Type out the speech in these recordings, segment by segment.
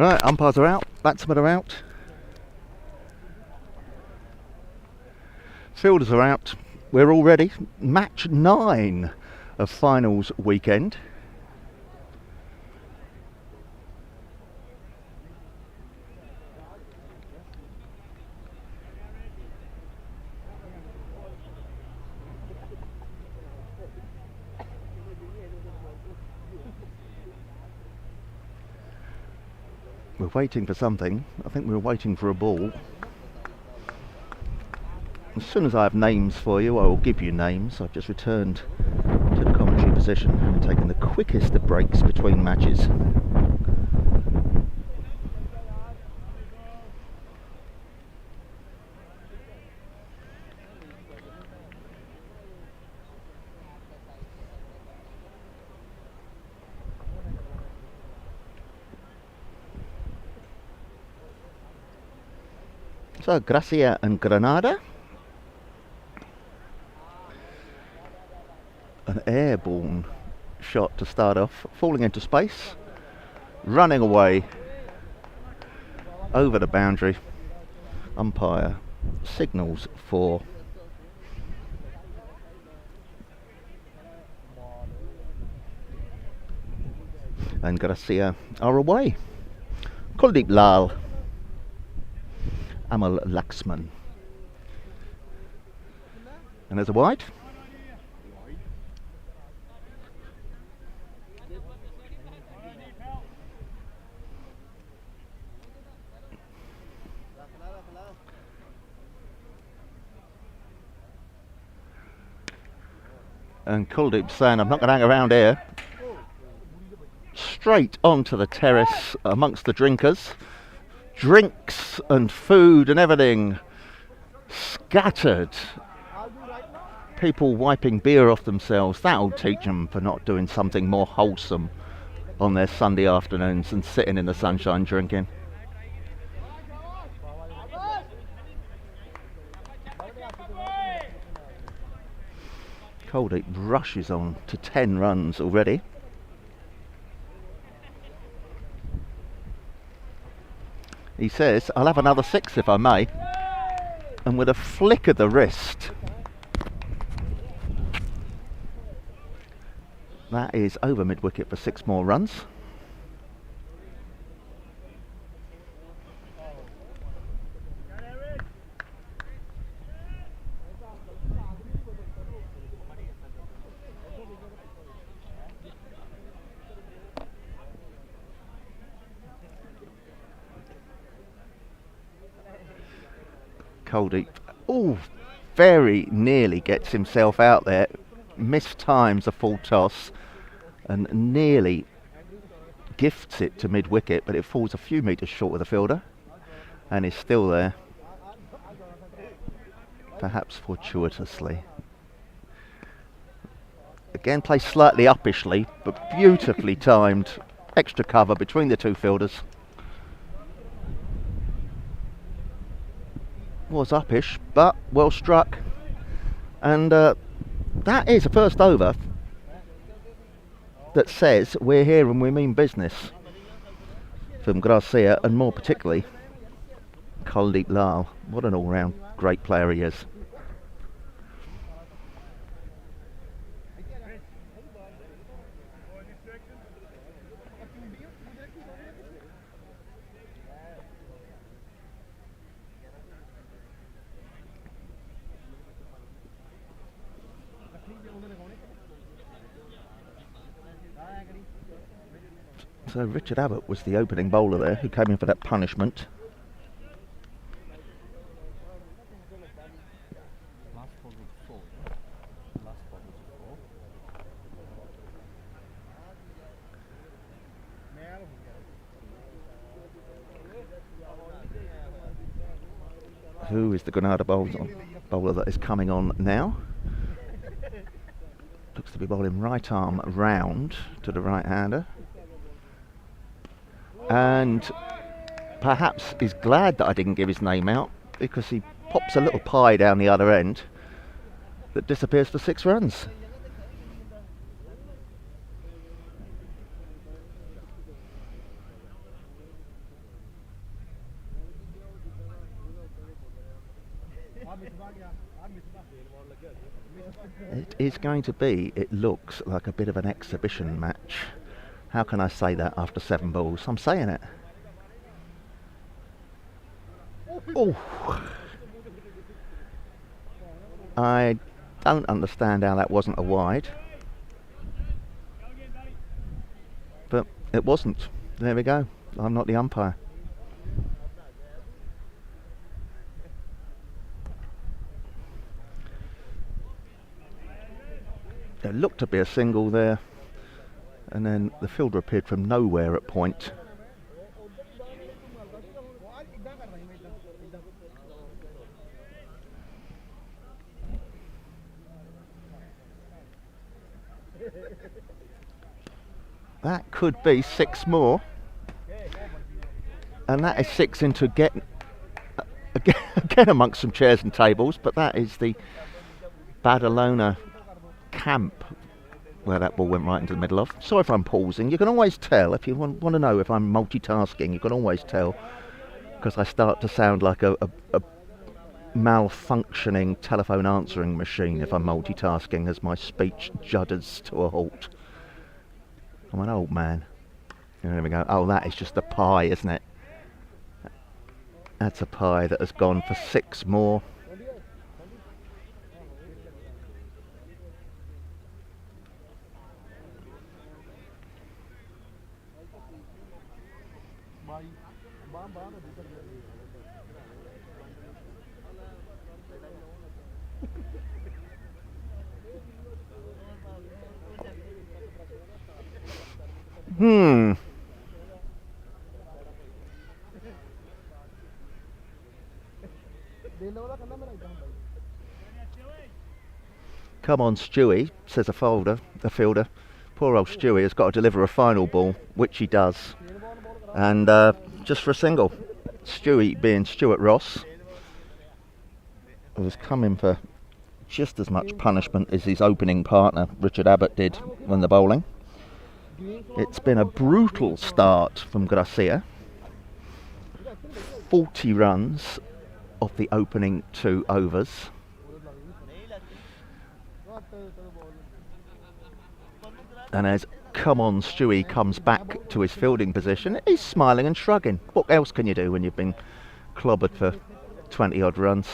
Right, umpires are out, batsmen are out, fielders are out. We're all ready. Match 9 of finals weekend. We're waiting for something. I think we're waiting for a ball. As soon as I have names for you, I will give you names. I've just returned to the commentary position and taken the quickest of breaks between matches. So, Gracia and Granada. An airborne shot to start off, falling into space, running away over the boundary. Umpire signals for and Gracia are away. Kuldeep Lal, Amal Laxman, and there's a wide. And Kuldeep saying, I'm not going to hang around here. Straight onto the terrace amongst the drinkers. Drinks and food and everything scattered. People wiping beer off themselves. That'll teach them for not doing something more wholesome on their Sunday afternoons than sitting in the sunshine drinking. Kuldeep rushes on to 10 runs already. He says, I'll have another 6 if I may. And with a flick of the wrist, that is over mid-wicket for 6 more runs. Kuldeep, very nearly gets himself out there, mistimes a full toss and nearly gifts it to mid-wicket, but it falls a few metres short of the fielder and is still there, perhaps fortuitously. Again, placed slightly uppishly, but beautifully timed, extra cover between the two fielders. Was uppish, but well struck, and that is a first over that says we're here and we mean business from Gracia, and more particularly Kuldeep Lal. What an all-round great player he is. So Richard Abbott was the opening bowler there, who came in for that punishment. Who is the Granada bowler that is coming on now? Looks to be bowling right arm round to the right-hander. And perhaps is glad that I didn't give his name out, because he pops a little pie down the other end that disappears for 6 runs. it is going to be, it looks like a bit of an exhibition match. How can I say that after 7 balls? I'm saying it. Oh, I don't understand how that wasn't a wide, but it wasn't. There we go. I'm not the umpire. There looked to be a single there, and then the fielder appeared from nowhere at point. That could be 6 more, and that is 6 into again amongst some chairs and tables, but that is the Badalona camp where that ball went right into the middle of. Sorry if I'm pausing. You can always tell, if you want to know if I'm multitasking, you can always tell, because I start to sound like a malfunctioning telephone answering machine if I'm multitasking, as my speech judders to a halt. I'm an old man. There we go. Oh, that is just a pie, isn't it? That's a pie that has gone for 6 more. Come on, Stewie, says a fielder. Poor old Stewie has got to deliver a final ball, which he does. And just for a single. Stewie, being Stuart Ross, was coming for just as much punishment as his opening partner, Richard Abbott, did when the bowling. It's been a brutal start from Gracia. 40 runs off the opening 2 overs. And as Come On Stewie comes back to his fielding position, he's smiling and shrugging. What else can you do when you've been clobbered for 20 odd runs?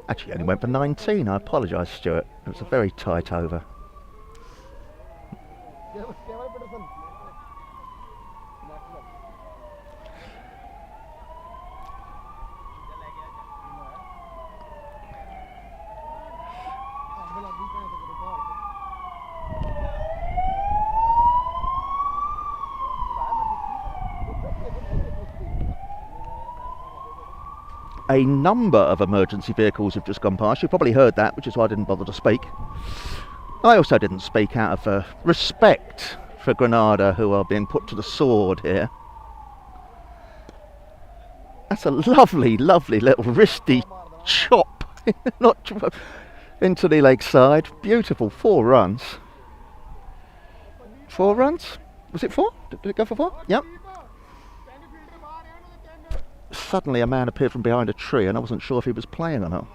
Actually, only went for 19. I apologise, Stuart. It was a very tight over. A number of emergency vehicles have just gone past. You probably heard that, which is why I didn't bother to speak. I also didn't speak out of respect for Granada, who are being put to the sword here. That's a lovely, lovely little wristy chop not into the leg side. Beautiful. 4 runs. 4 runs? Was it 4? Did it go for 4? Yep. Suddenly a man appeared from behind a tree and I wasn't sure if he was playing or not.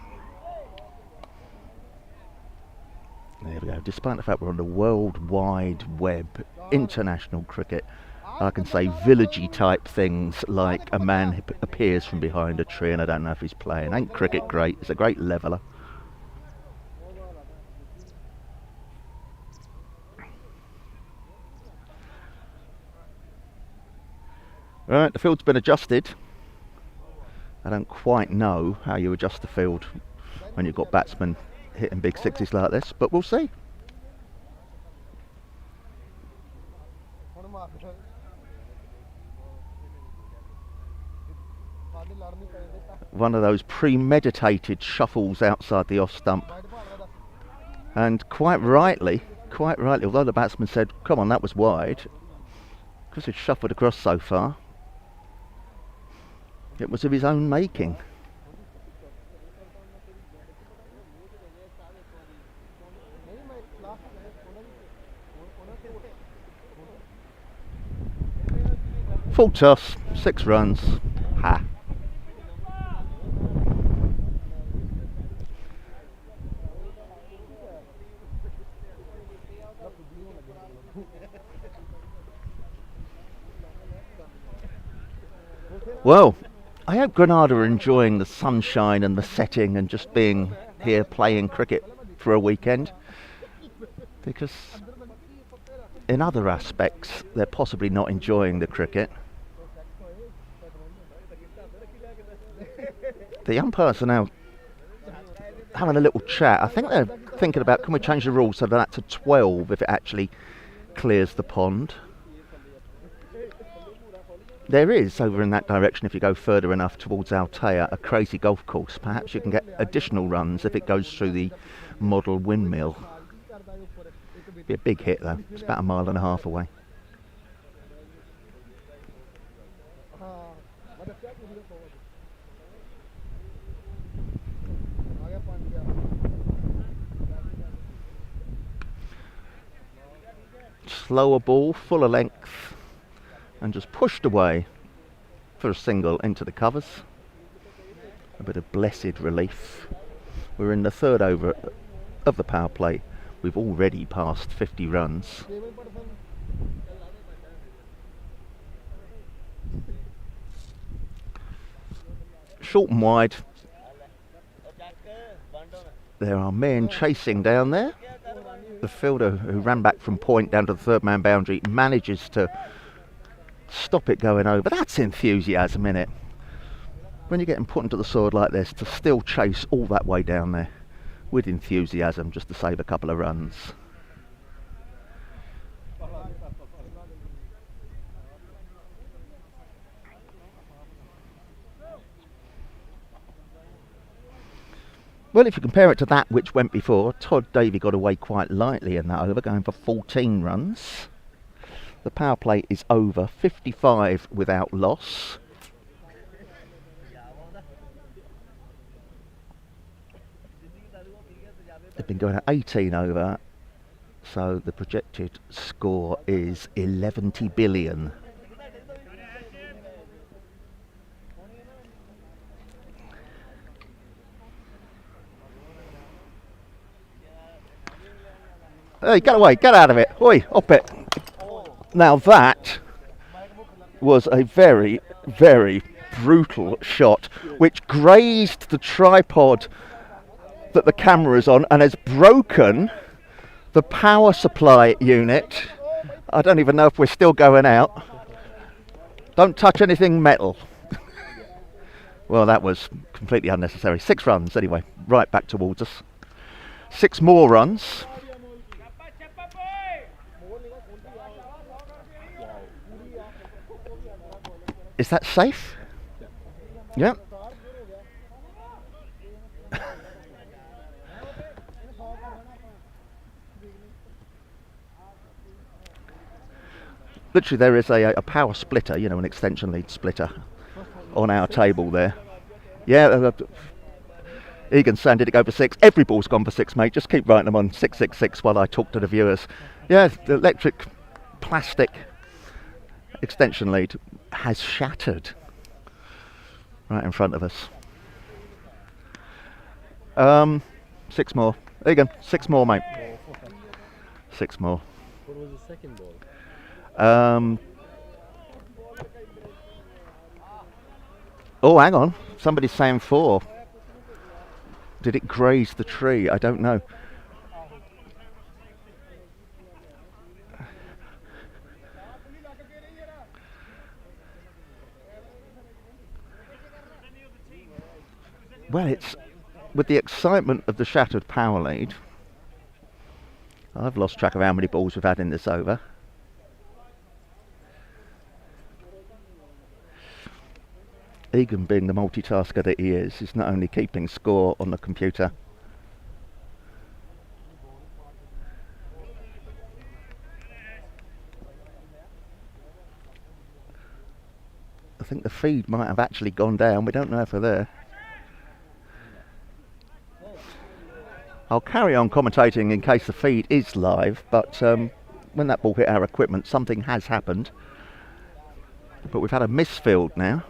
There we go. Despite the fact we're on the World Wide Web, international cricket, I can say villagey type things like a man appears from behind a tree and I don't know if he's playing. Ain't cricket great? It's a great leveller. Right, the field's been adjusted. I don't quite know how you adjust the field when you've got batsmen hitting big 60s like this, but we'll see. One of those premeditated shuffles outside the off stump. And quite rightly, although the batsman said, come on, that was wide, because he'd shuffled across so far, it was of his own making. Full toss, 6 runs. Ha. Well, I hope Granada are enjoying the sunshine and the setting and just being here playing cricket for a weekend, because in other aspects they're possibly not enjoying the cricket. The umpires are now having a little chat. I think they're thinking about, can we change the rules so that that's a 12 if it actually clears the pond. There is, over in that direction, if you go further enough towards Altea, a crazy golf course. Perhaps you can get additional runs if it goes through the model windmill. Be a big hit though, it's about 1.5 miles away. Slower ball, fuller length, and just pushed away for a single into the covers. A bit of blessed relief. We're in the third over of the power play. We've already passed 50 runs. Short and wide. There are men chasing down there. The fielder who ran back from point down to the third man boundary manages to stop it going over. That's enthusiasm, innit? When you're getting put into the sword like this, to still chase all that way down there with enthusiasm just to save a couple of runs. Well, if you compare it to that which went before, Todd Davey got away quite lightly in that over, going for 14 runs. The power play is over, 55 without loss. They've been going at 18 over, so the projected score is 11 billion. Hey, get away, get out of it. Oi, up it. Now that was a very, very brutal shot, which grazed the tripod that the camera is on and has broken the power supply unit. I don't even know if we're still going out. Don't touch anything metal. Well, that was completely unnecessary. 6 runs anyway, right back towards us. 6 more runs. Is that safe? Yeah. Literally there is a power splitter, you know, an extension lead splitter on our table there. Yeah, Egan's saying, did it go for 6? Every ball's gone for 6, mate. Just keep writing them on 666 while I talk to the viewers. Yeah, the electric plastic extension lead has shattered right in front of us. 6 more. Egan, 6 more, mate. 6 more. What was the second ball? Oh, hang on. Somebody's saying 4. Did it graze the tree? I don't know. Well, it's with the excitement of the shattered power lead. I've lost track of how many balls we've had in this over. Egan, being the multitasker that he is not only keeping score on the computer. I think the feed might have actually gone down. We don't know if they're there. I'll carry on commentating in case the feed is live, but when that ball hit our equipment, something has happened. But we've had a misfield now.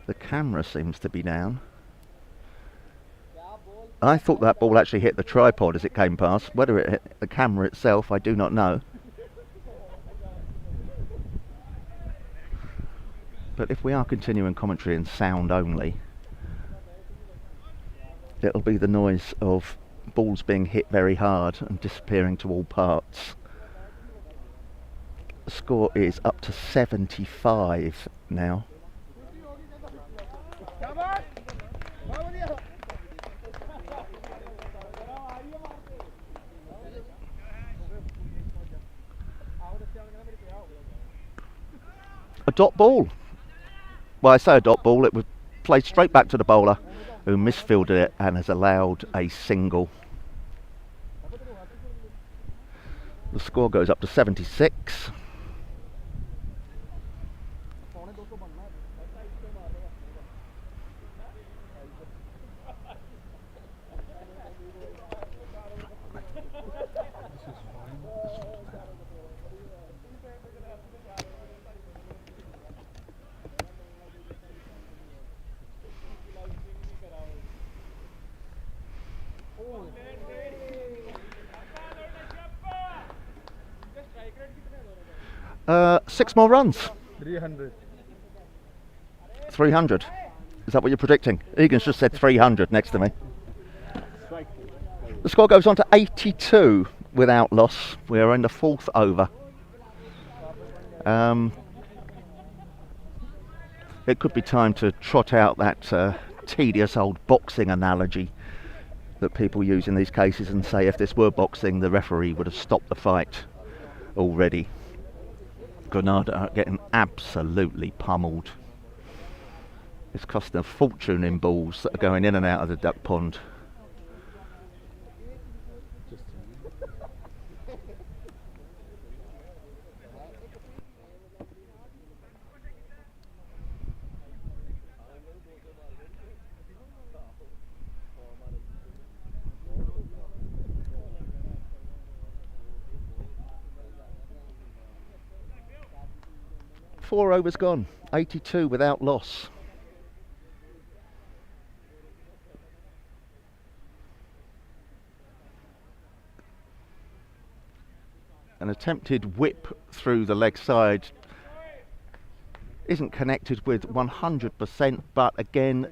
The camera seems to be down. I thought that ball actually hit the tripod as it came past. Whether it hit the camera itself, I do not know. But if we are continuing commentary in sound only, it'll be the noise of balls being hit very hard and disappearing to all parts. The score is up to 75 now. A dot ball. Well, I say a dot ball, it was played straight back to the bowler, who misfielded it and has allowed a single. The score goes up to 76. Six more runs. 300. 300. Is that what you're predicting? Egan's just said 300 next to me. The score goes on to 82 without loss. We are in the fourth over. It could be time to trot out that tedious old boxing analogy that people use in these cases and say if this were boxing, the referee would have stopped the fight already. Granada are getting absolutely pummeled. It's costing a fortune in balls that are going in and out of the duck pond. Four overs gone, 82 without loss. An attempted whip through the leg side isn't connected with 100%, but again,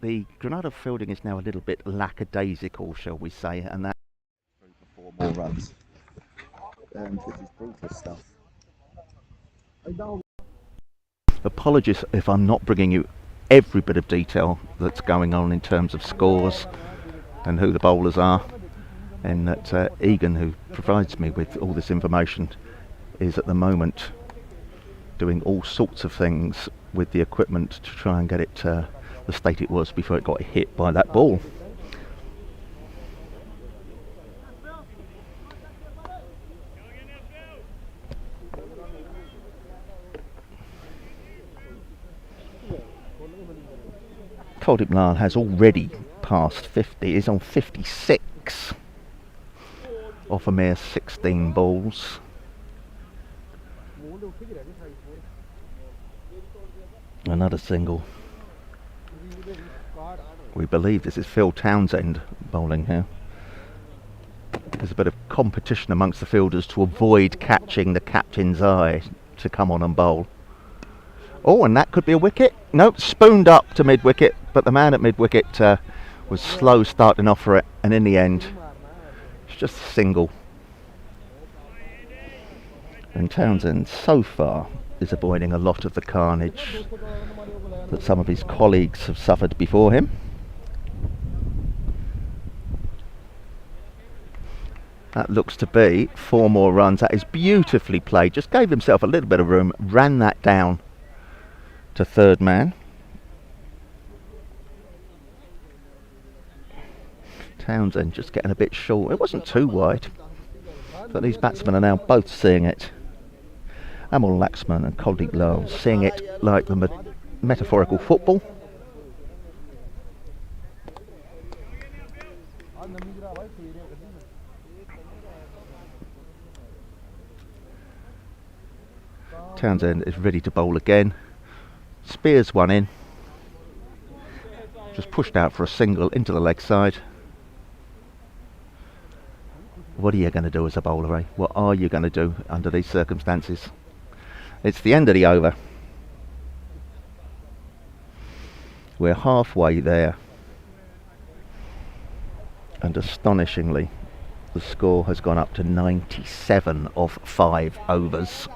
the Granada fielding is now a little bit lackadaisical, shall we say, and that for 4 more runs. This is brutal stuff. Apologies if I'm not bringing you every bit of detail that's going on in terms of scores and who the bowlers are, and that Egan, who provides me with all this information, is at the moment doing all sorts of things with the equipment to try and get it to the state it was before it got hit by that ball. Kuldeep Lal has already passed 50, is on 56 off a mere 16 balls. Another single. We believe this is Phil Townsend bowling here. There's a bit of competition amongst the fielders to avoid catching the captain's eye to come on and bowl. Oh, and that could be a wicket. Nope, spooned up to mid-wicket, but the man at mid-wicket was slow starting off for it, and in the end, it's just a single. And Townsend, so far, is avoiding a lot of the carnage that some of his colleagues have suffered before him. That looks to be 4 more runs. That is beautifully played. Just gave himself a little bit of room, ran that down to third man. Townsend just getting a bit short. It wasn't too wide, but these batsmen are now both seeing it. Amol Laxman and Kuldeep Lal seeing it like the metaphorical football. Townsend is ready to bowl again. Spears one in. Just pushed out for a single into the leg side. What are you going to do as a bowler, eh? What are you going to do under these circumstances? It's the end of the over. We're halfway there. And astonishingly, the score has gone up to 97 of 5 overs.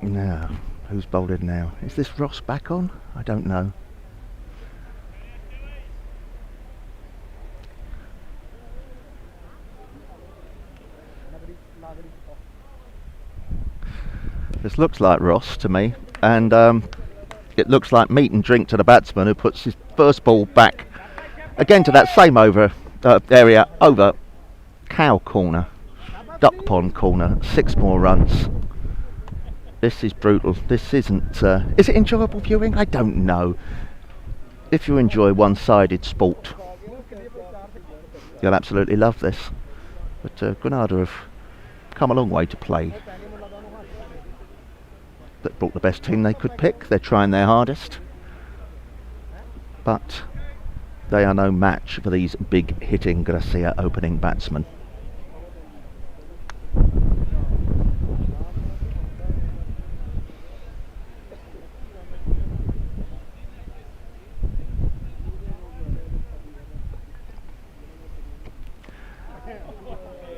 Now, who's bowled in now? Is this Ross back on? I don't know. This looks like Ross to me, and it looks like meat and drink to the batsman, who puts his first ball back again to that same area, over cow corner, duck pond corner. 6 more runs. This is brutal. This isn't... is it enjoyable viewing? I don't know. If you enjoy one-sided sport, you'll absolutely love this. But Granada have come a long way to play. They brought the best team they could pick. They're trying their hardest. But they are no match for these big-hitting Gracia opening batsmen.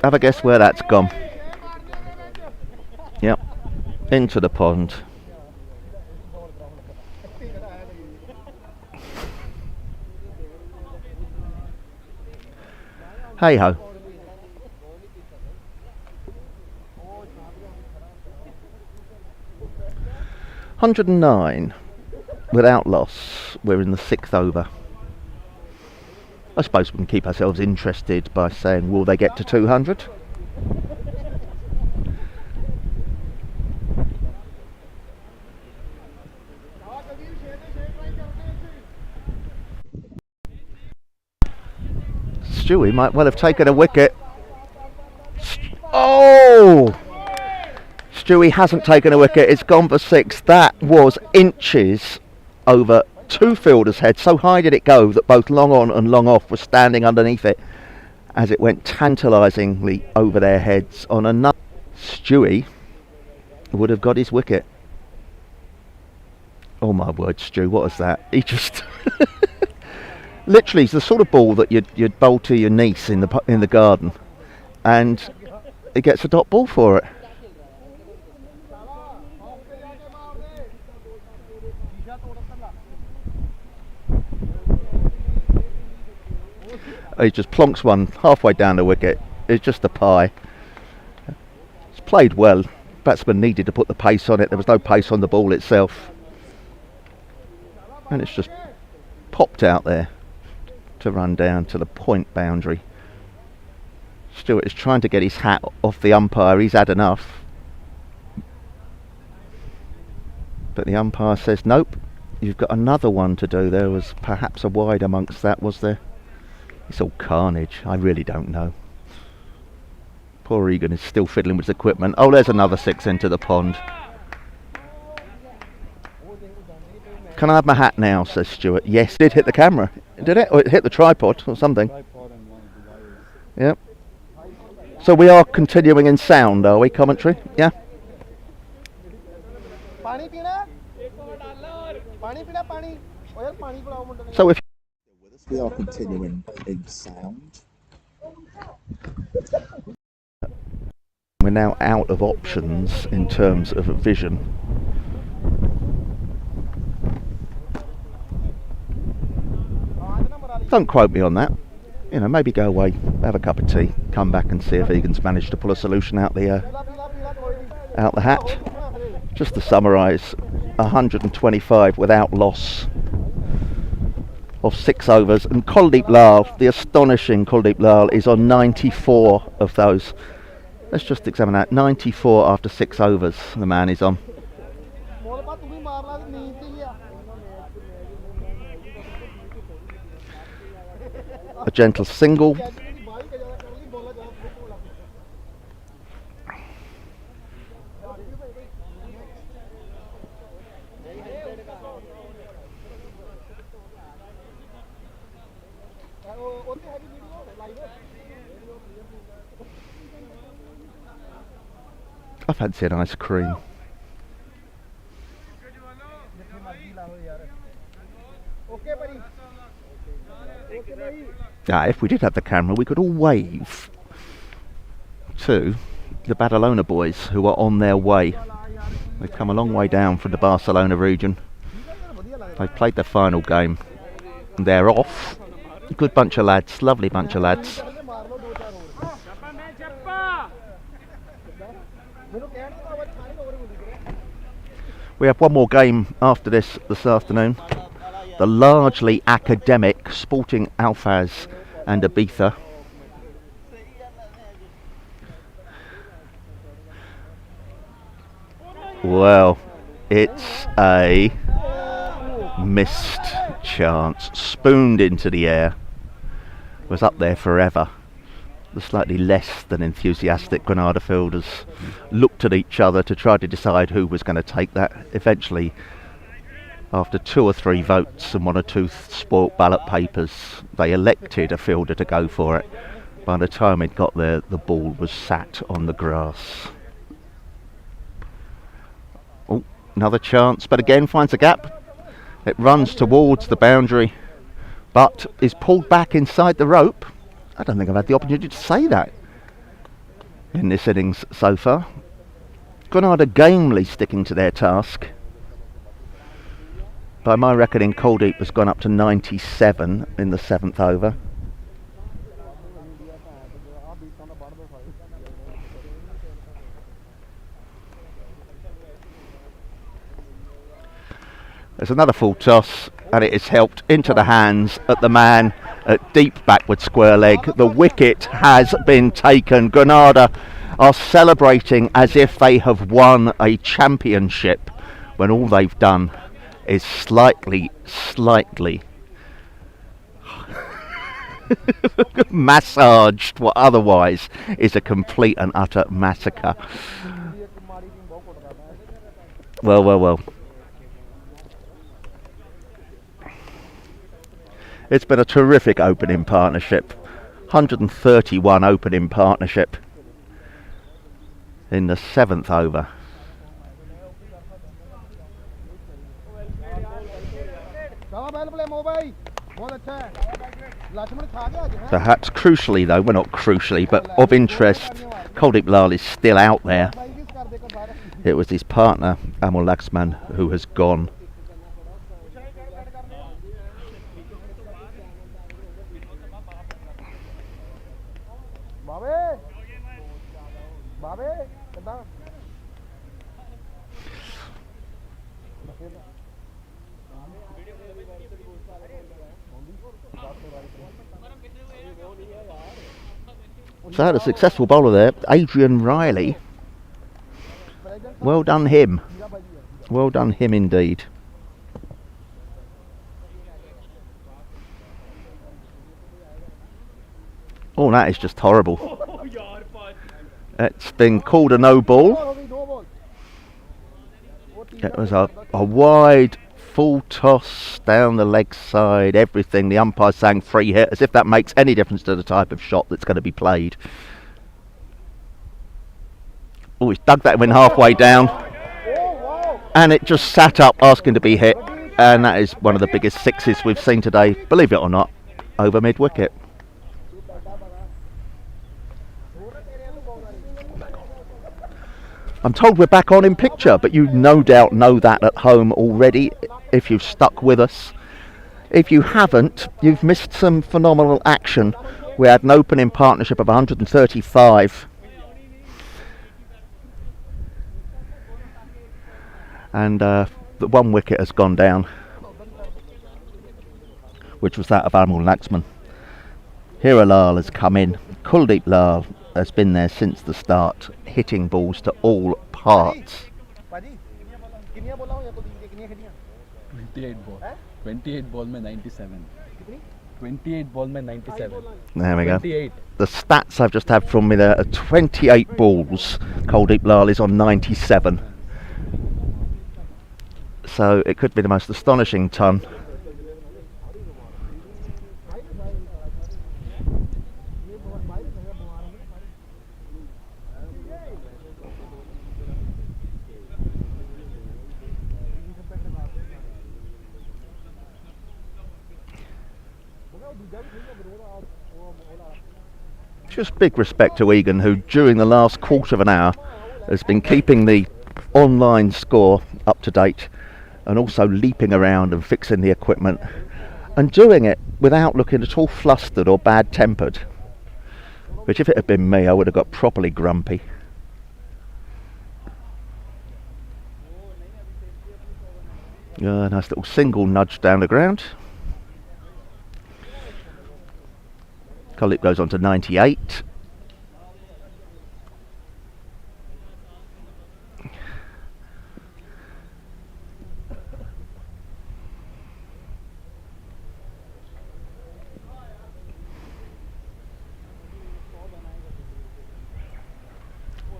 Have a guess where that's gone. Yep, into the pond. Hey ho. $109 without loss. We're in the 6th over. I suppose we can keep ourselves interested by saying, will they get to 200? Stewie might well have taken a wicket. Oh! Stewie hasn't taken a wicket. It's gone for 6. That was inches over 2 fielders' heads. So high did it go that both long on and long off were standing underneath it as it went tantalisingly over their heads on another. Stewie would have got his wicket. Oh my word, Stu, what was that? He just literally, it's the sort of ball that you'd bowl to your niece in the garden, and he gets a dot ball for it. He just plonks one halfway down the wicket. It's just a pie. It's played well. Batsman needed to put the pace on it. There was no pace on the ball itself, and it's just popped out there to run down to the point boundary. Stewart is trying to get his hat off the umpire. He's had enough, but the umpire says nope, you've got another one to do. There was perhaps a wide amongst that, was there? It's all carnage. I really don't know. Poor Egan is still fiddling with his equipment. Oh, there's another 6 into the pond. Can I have my hat now, says Stuart. Yes, it did hit the camera. Did it? Or it hit the tripod or something. Yep. So we are continuing in sound, are we? Commentary? Yeah? So if we are continuing in sound. we're now out of options in terms of vision. Don't quote me on that. You know, maybe go away, have a cup of tea, come back and see if Egan's managed to pull a solution out the hat. Just to summarise, 125 without loss of 6 overs, and Kuldeep Lal, the astonishing Kuldeep Lal, is on 94 of those. Let's just examine that. 94 after 6 overs the man is on. A gentle single. I fancy an ice cream. If we did have the camera, we could all wave to the Badalona boys who are on their way. They've come a long way down from the Barcelona region. They've played their final game. They're off. Good bunch of lads, lovely bunch of lads. We have one more game after this afternoon. The largely academic Sporting Alfas and Ibiza. Well, it's a missed chance. Spooned into the air. Was up there forever. The slightly less than enthusiastic Granada fielders looked at each other to try to decide who was going to take that. Eventually, after 2 or 3 votes and 1 or 2 spoilt ballot papers, they elected a fielder to go for it. By the time it got there, the ball was sat on the grass. Oh, another chance, but again finds a gap. It runs towards the boundary, but is pulled back inside the rope. I don't think I've had the opportunity to say that in this innings so far. Granada gamely sticking to their task. By my reckoning, Kuldeep has gone up to 97 in the 7th over. There's another full toss, and it is helped into the hands at the man at deep backward square leg. The wicket has been taken. Granada are celebrating as if they have won a championship, when all they've done is slightly massaged what otherwise is a complete and utter massacre. Well. It's been a terrific opening partnership. 131 opening partnership in the 7th over. Perhaps crucially though, well not crucially, but of interest, Kuldeep Lal is still out there. It was his partner, Amol Laxman, who has gone. So had a successful bowler there, Adrian Riley. Well done him. Well done him indeed. Oh, that is just horrible. It's been called a no ball. It was a wide full toss down the leg side, everything. The umpire saying free hit, as if that makes any difference to the type of shot that's going to be played. Oh, he's dug that in halfway down, and it just sat up asking to be hit, and that is one of the biggest sixes we've seen today, believe it or not, over mid-wicket. I'm told we're back on in picture, but you no doubt know that at home already if you've stuck with us. If you haven't, you've missed some phenomenal action. We had an opening partnership of 135. and the one wicket has gone down, which was that of Amul Laxman. Hira Lal has come in. Kuldeep Lal has been there since the start, hitting balls to all parts. 28 ball. 28 ball में 97. 28 ball में 97. There we go. 28. The stats I've just had from me there are 28 balls. Kuldeep Lal is on 97. So it could be the most astonishing ton. Just big respect to Egan, who during the last quarter of an hour has been keeping the online score up to date and also leaping around and fixing the equipment and doing it without looking at all flustered or bad tempered, which if it had been me I would have got properly grumpy. Nice little single nudge down the ground. Kuldeep goes on to 98.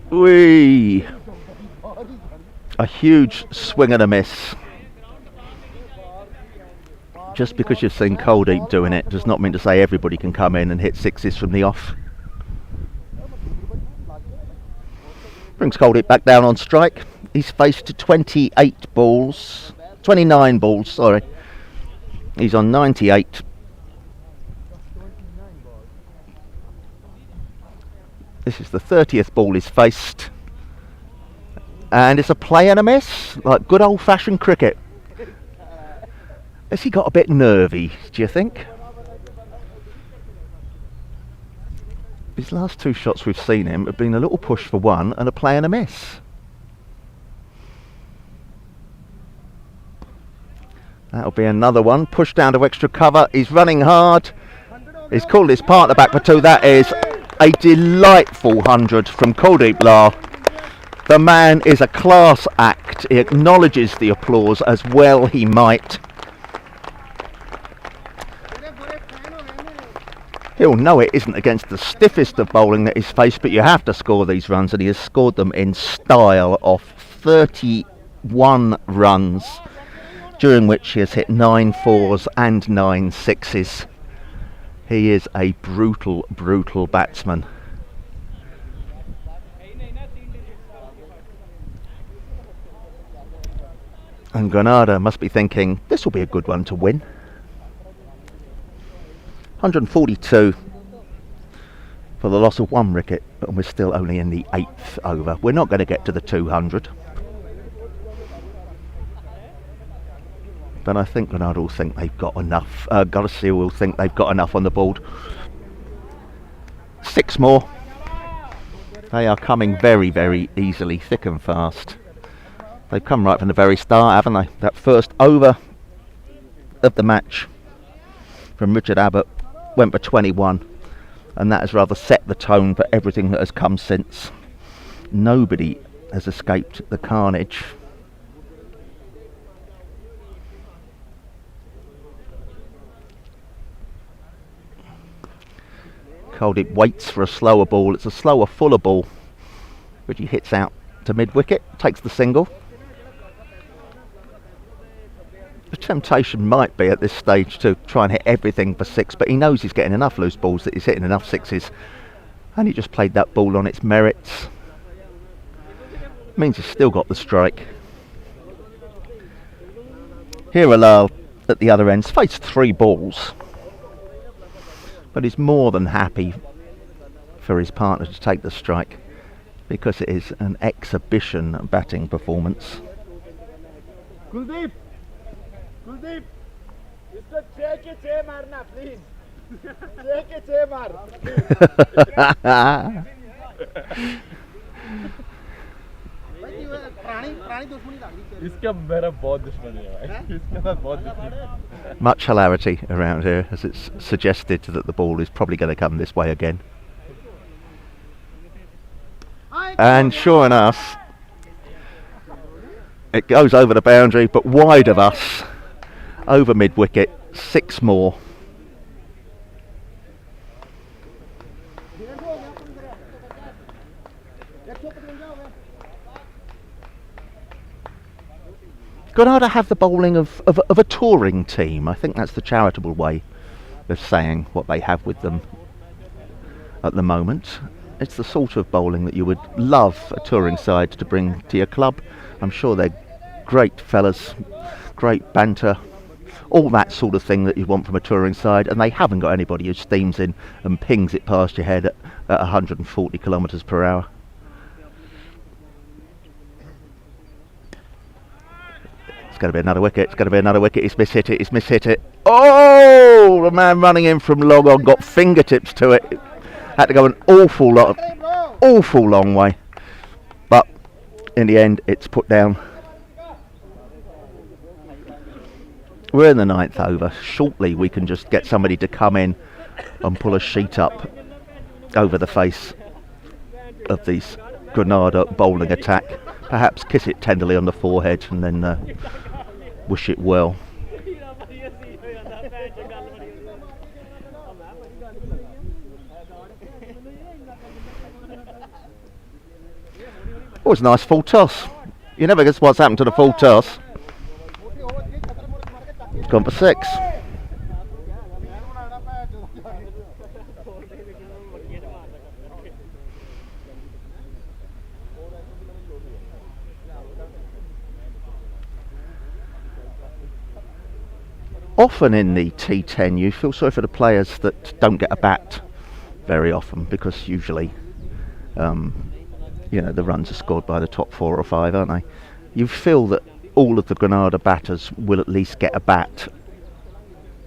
Whee! A huge swing and a miss. Just because you've seen Kuldeep doing it does not mean to say everybody can come in and hit sixes from the off. Brings Kuldeep back down on strike. He's faced 29 balls, sorry. He's on 98. This is the 30th ball he's faced. And it's a play and a miss, like good old fashioned cricket. Has he got a bit nervy, do you think? His last two shots we've seen him have been a little push for one and a play and a miss. That'll be another one. Push down to extra cover. He's running hard. He's called his partner back for two. That is a delightful 100 from Kuldeep Lal. The man is a class act. He acknowledges the applause as well he might. He'll know it isn't against the stiffest of bowling that he's faced, but you have to score these runs, and he has scored them in style off 31 runs, during which he has hit 9 fours and 9 sixes. He is a brutal, brutal batsman. And Granada must be thinking, this will be a good one to win. 142 for the loss of one wicket, and we're still only in the 8th over. We're not going to get to the 200. But I think Granada will think they've got enough. Gracia will think they've got enough on the board. 6 more. They are coming very, very easily, thick and fast. They've come right from the very start, haven't they? That first over of the match from Richard Abbott went for 21, and that has rather set the tone for everything that has come since. Nobody has escaped the carnage. Kuldeep waits for a slower ball. It's a slower, fuller ball, which he hits out to mid-wicket, takes the single. The temptation might be at this stage to try and hit everything for 6, but he knows he's getting enough loose balls, that he's hitting enough sixes, and he just played that ball on its merits. Means he's still got the strike. Hira Lal at the other end's faced 3 balls, but he's more than happy for his partner to take the strike, because it is an exhibition batting performance. Kuldeep, इसको 6 के 6 मारना please 6 के 6 मार इसका मेरा बहुत दुश्मनी है भाई इसके साथ बहुत दुश्मनी Much hilarity around here as it's suggested that the ball is probably going to come this way again. And sure enough, it goes over the boundary, but wide of us, over mid-wicket, 6 more. Granada have the bowling of a touring team. I think that's the charitable way of saying what they have with them at the moment. It's the sort of bowling that you would love a touring side to bring to your club. I'm sure they're great fellas, great banter, all that sort of thing that you want from a touring side, and they haven't got anybody who steams in and pings it past your head at 140 kilometres per hour. It's going to be another wicket, it's going to be another wicket, he's mishit it, he's mishit it. Oh, the man running in from long on got fingertips to it. Had to go an awful long way. But in the end, it's put down. We're in the 9th over. Shortly we can just get somebody to come in and pull a sheet up over the face of this Granada bowling attack. Perhaps kiss it tenderly on the forehead and then wish it well. Oh, it's a nice full toss. You never guess what's happened to the full toss. It's gone for 6. Often in the T10 you feel sorry for the players that don't get a bat very often, because usually you know, the runs are scored by the top 4 or 5, aren't they? You feel that all of the Granada batters will at least get a bat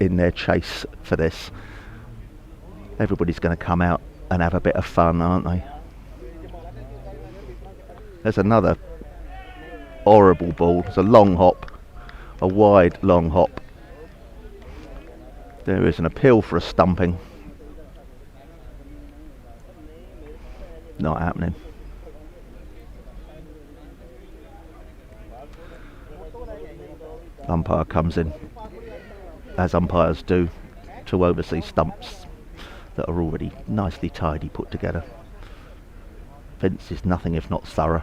in their chase for this. Everybody's going to come out and have a bit of fun, aren't they? There's another horrible ball. It's a long hop, a wide long hop. There is an appeal for a stumping. Not happening. Umpire comes in, as umpires do, to oversee stumps that are already nicely tidy put together. Fence is nothing if not thorough.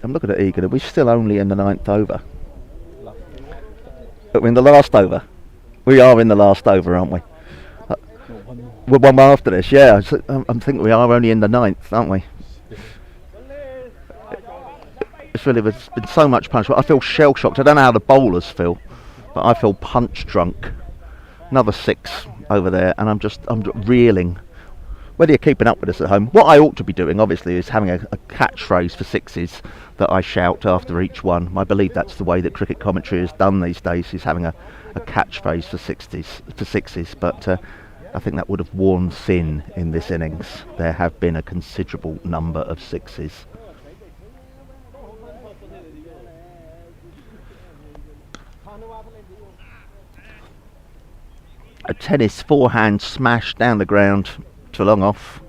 I'm looking at Egan, and we're still only in the 9th over. But we're in the last over. We are in the last over, aren't we? We're one more after this, yeah. I'm thinking we are only in the 9th, aren't we? It's really been so much punch. I feel shell shocked. I don't know how the bowlers feel, but I feel punch drunk. Another 6 over there, and I'm reeling. Whether you're keeping up with us at home, what I ought to be doing, obviously, is having a catchphrase for 6s that I shout after each one. I believe that's the way that cricket commentary is done these days, is having a catchphrase for 6s. But I think that would have worn thin in this innings. There have been a considerable number of 6s. A tennis forehand smash down the ground to long off.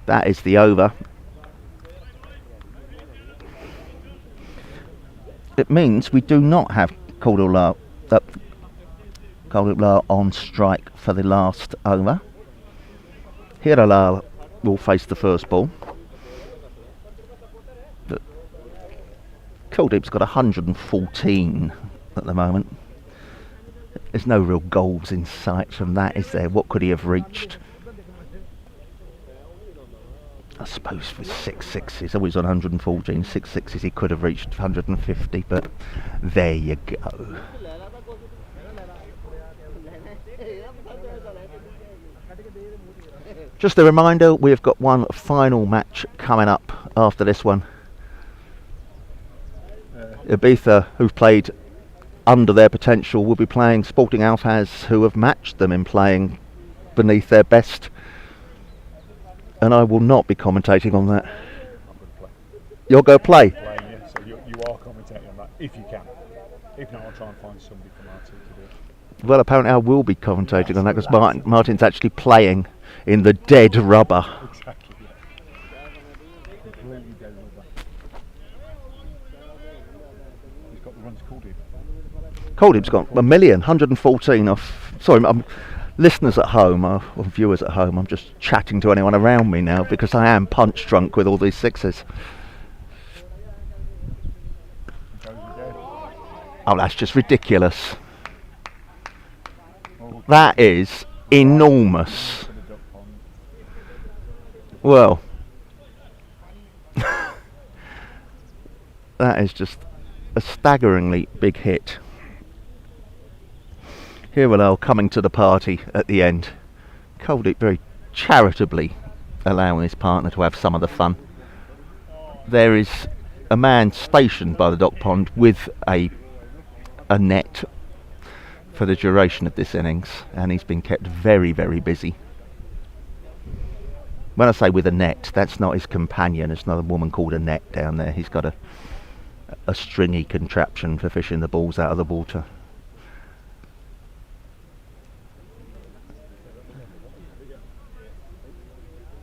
That is the over. It means we do not have Caldwell on strike for the last over. Hiralal will face the first ball. Kuldeep's got 114 at the moment. There's no real goals in sight from that, is there? What could he have reached? I suppose with 6 6s, always on 114, 6 6s he could have reached 150, but there you go. Just a reminder, we've got one final match coming up after this one. Ibiza, who've played under their potential, will be playing Sporting Alfas, who have matched them in playing beneath their best. And I will not be commentating on that. You'll go play? Playing, yeah. So you are commentating on that, if you can. If not, I'll try and find somebody from our team to do it. Well, apparently I will be commentating on that because Martin's actually playing in the dead rubber. Exactly, yeah. Completely dead rubber. He's got the runs called him. Coldham's got 1,114 off. Sorry, listeners at home, or viewers at home, I'm just chatting to anyone around me now because I am punch drunk with all these sixes. Oh, that's just ridiculous. That is enormous. Well, that is just a staggeringly big hit. Here we are coming to the party at the end. Coldick very charitably allowing his partner to have some of the fun. There is a man stationed by the dock pond with a net for the duration of this innings, and he's been kept very, very busy. When I say with a net, that's not his companion. It's not a woman called a net down there. He's got a stringy contraption for fishing the balls out of the water.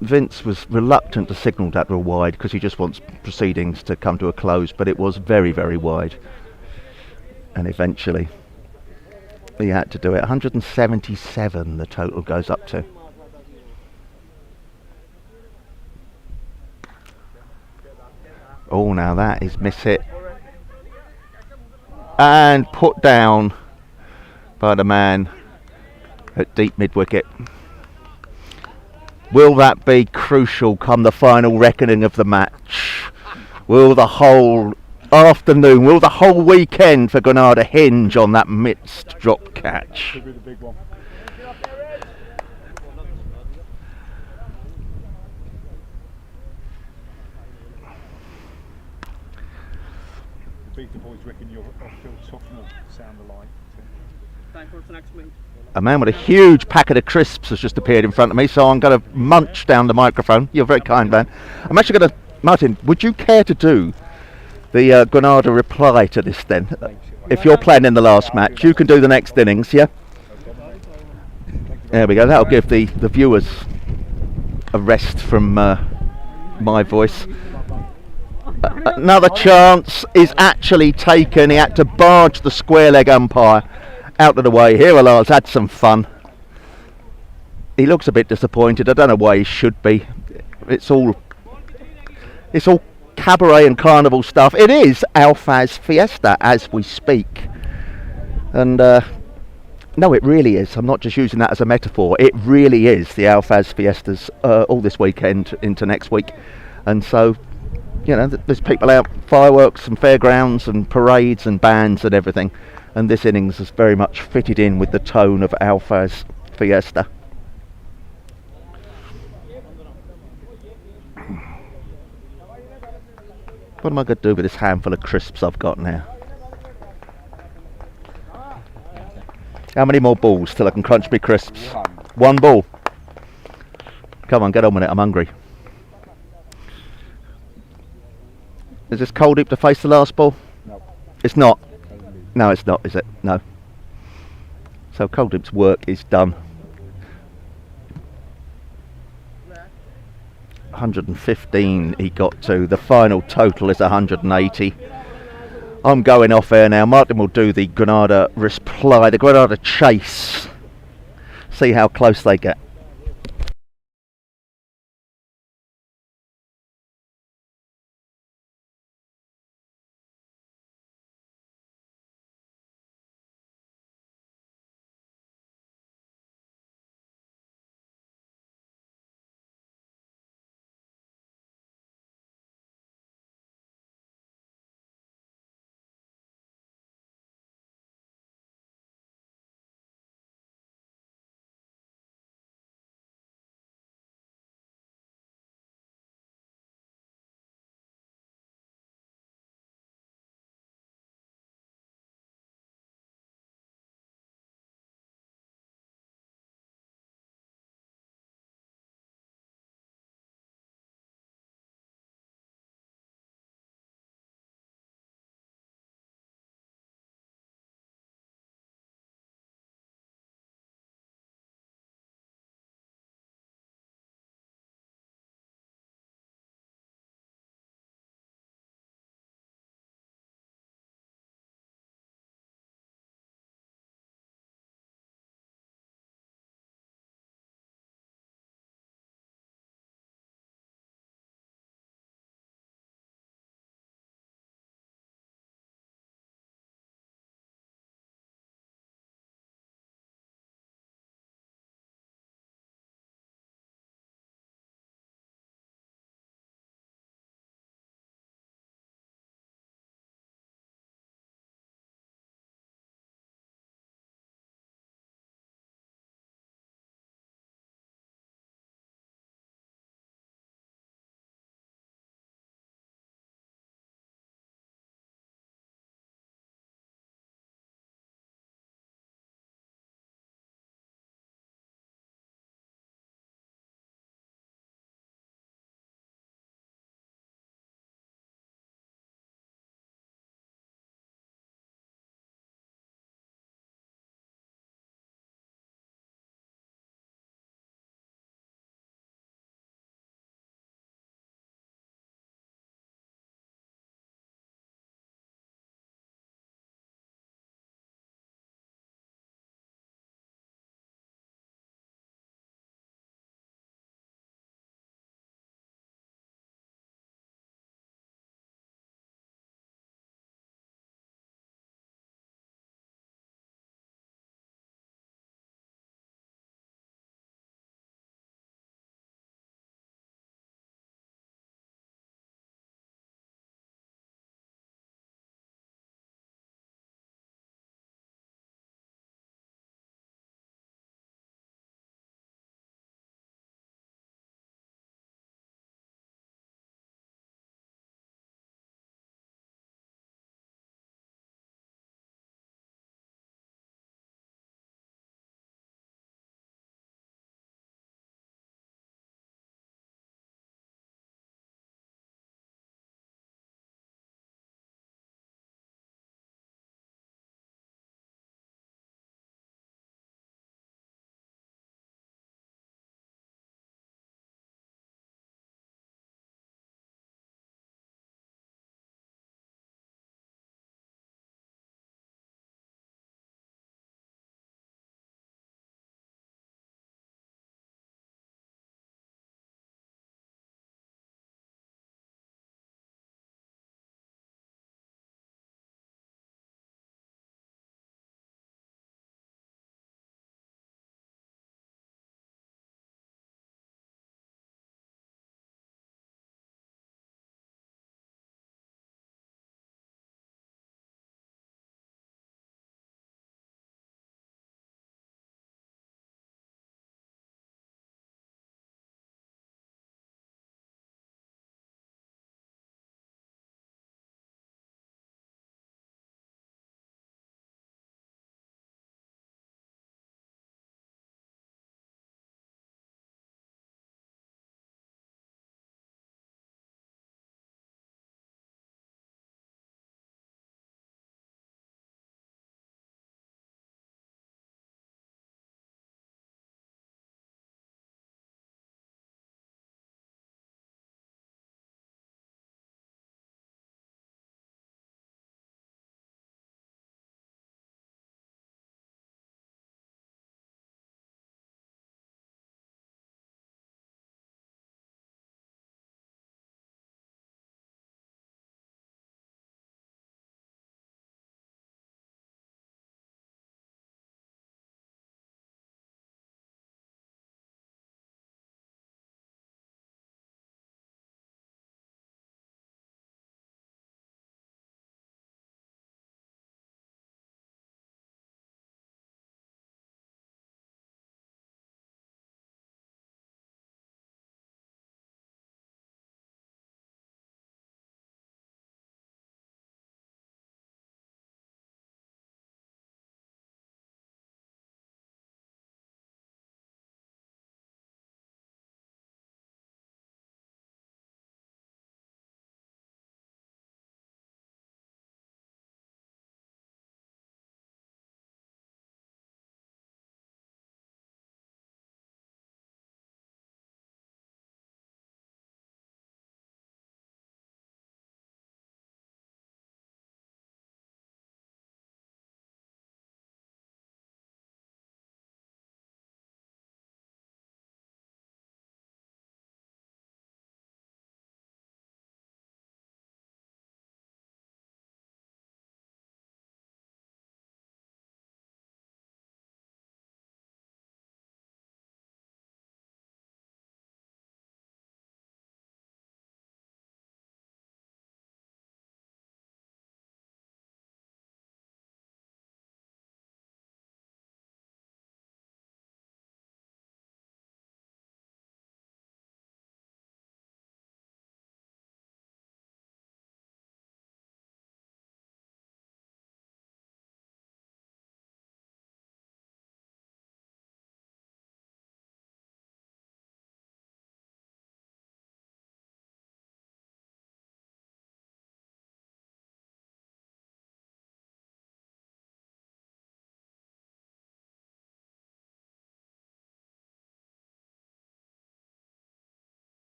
Vince was reluctant to signal that real wide because he just wants proceedings to come to a close, but it was very, very wide. And eventually he had to do it. 177 the total goes up to. Oh, now that is miss hit. And put down by the man at deep mid-wicket. Will that be crucial come the final reckoning of the match? Will the whole afternoon, will the whole weekend for Granada hinge on that missed drop catch? Could be the big one. The Beta boys reckon you're off-field softener sound alike. Time for the next mate. A man with a huge packet of crisps has just appeared in front of me, so I'm going to munch down the microphone. You're very kind, man. I'm actually going to... Martin, would you care to do the Granada reply to this then? If you're playing in the last match, you can do the next innings, yeah? There we go. That'll give the viewers a rest from my voice. Another chance is actually taken. He had to barge the square leg umpire out of the way. Hiralal's had some fun. He looks a bit disappointed. I don't know why he should be. It's all cabaret and carnival stuff. It is Alfas Fiesta as we speak. And no, it really is. I'm not just using that as a metaphor. It really is the Alfas Fiestas all this weekend into next week. And so, you know, there's people out, fireworks and fairgrounds and parades and bands and everything. And this innings is very much fitted in with the tone of Alfas Fiesta. What am I going to do with this handful of crisps I've got now? How many more balls till I can crunch me crisps? One ball. Come on, get on with it, I'm hungry. Is this cold deep to face the last ball? No. It's not. No, it's not, is it? No. So Coldip's work is done. 115 he got to. The final total is 180. I'm going off air now. Martin will do the Granada reply, the Granada chase. See how close they get.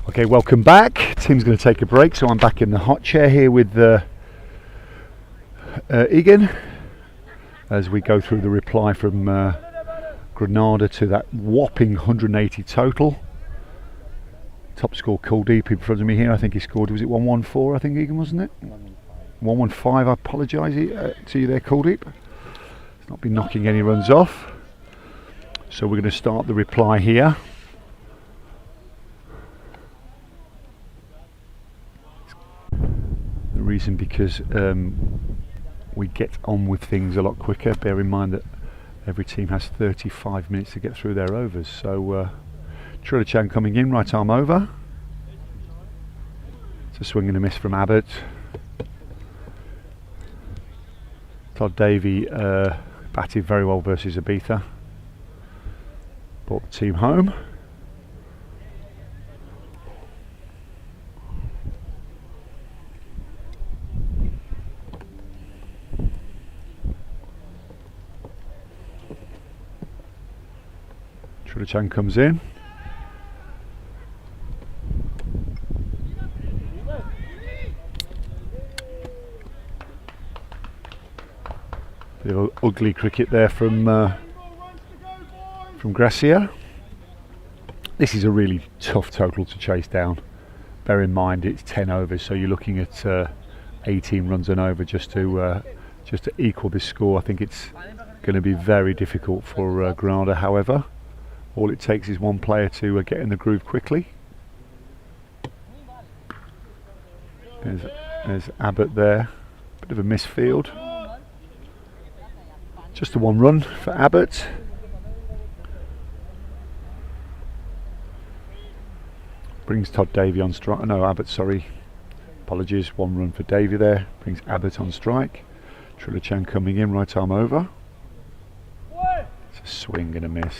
Okay, welcome back. Tim's going to take a break, so I'm back in the hot chair here with Egan as we go through the reply from Granada to that whopping 180 total. Top score Kuldeep in front of me here. I think he scored, was it 114? I think, Egan, wasn't it? 115. I apologise to you there, Kuldeep. He's not been knocking any runs off. So we're going to start the reply here. The reason because we get on with things a lot quicker. Bear in mind that every team has 35 minutes to get through their overs. So Trillichan coming in, right arm over. It's a swing and a miss from Abbott. Todd Davey batted very well versus Ibiza. Brought the team home. Trillichan comes in. Bit of ugly cricket there from Gracia. This is a really tough total to chase down. Bear in mind it's 10 overs, so you're looking at 18 runs and over just to equal this score. I think it's going to be very difficult for Granada. However, all it takes is one player to get in the groove quickly. There's Abbott there. Bit of a misfield. Just a one run for Abbott. Brings Todd Davey on strike. No, Abbott, sorry. Apologies. One run for Davey there. Brings Abbott on strike. Trillichan coming in, right arm over. It's a swing and a miss.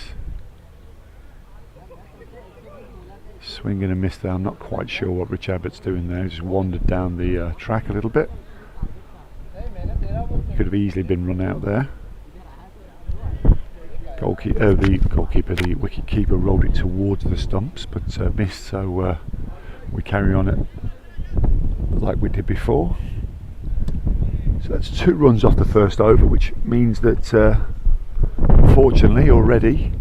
Swing and a miss there. I'm not quite sure what Rich Abbott's doing there. He just wandered down the track a little bit. Could have easily been run out there. The wicket keeper rolled it towards the stumps, but missed. So we carry on it like we did before. So that's 2 runs off the first over, which means that unfortunately already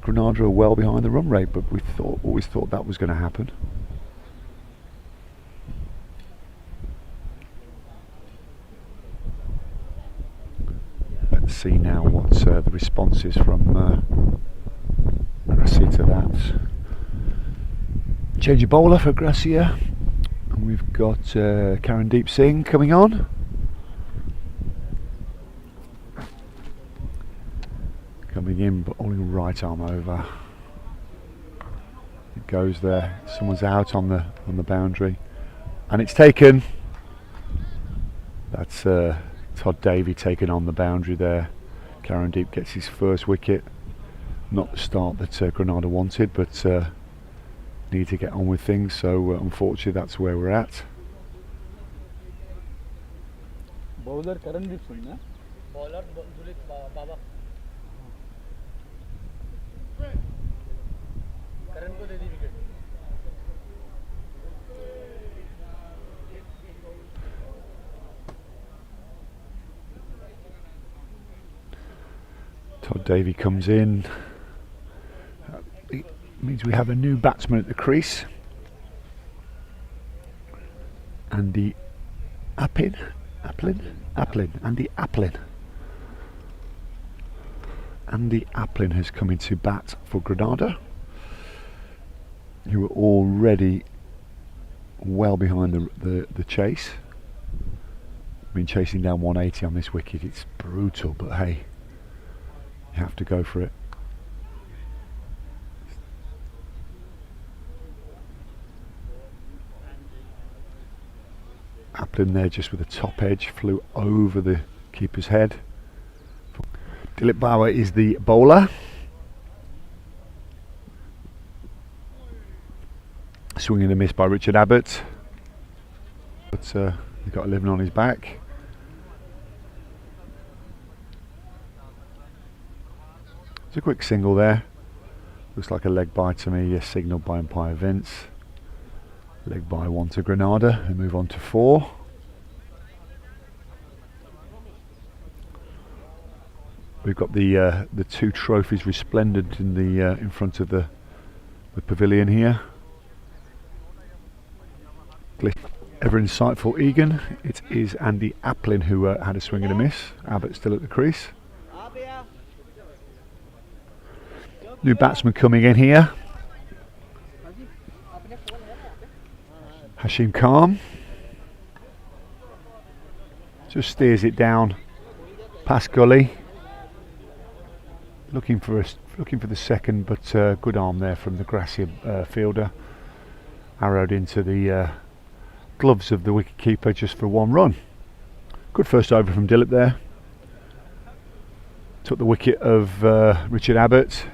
Granada are well behind the run rate, but we always thought that was going to happen. Let's see now what the response is from Gracia to that. Change of bowler for Gracia, and we've got Karandeep Singh coming on. Coming in, but only right arm over. It goes there. Someone's out on the boundary, and it's taken. That's Todd Davey taken on the boundary there. Karandeep gets his first wicket. Not the start that Granada wanted, but need to get on with things. So unfortunately, that's where we're at. Bowler Karandeep Singh, na? Bowler Baba. Karan ko de di wicket. Todd Davey comes in. It means we have a new batsman at the crease. Andy Applin. Andy Applin has come into bat for Granada, who are already well behind the chase. I mean, chasing down 180 on this wicket, it's brutal, but hey, you have to go for it. Applin there just with a top edge, flew over the keeper's head. Dilip Bauer is the bowler. Swing and a miss by Richard Abbott, but he got a living on his back. It's a quick single there. Looks like a leg bye to me, yes, signalled by umpire Vince. Leg by 1 to Granada and move on to 4. We've got the 2 trophies resplendent in the in front of the pavilion here. Ever insightful Egan. It is Andy Applin who had a swing and a miss. Abbott still at the crease. New batsman coming in here. Hashim Khan. Just steers it down past gully. Looking for the second, but good arm there from the Gracia fielder. Arrowed into the gloves of the wicket-keeper just for 1 run. Good first over from Dilip there. Took the wicket of Richard Abbott.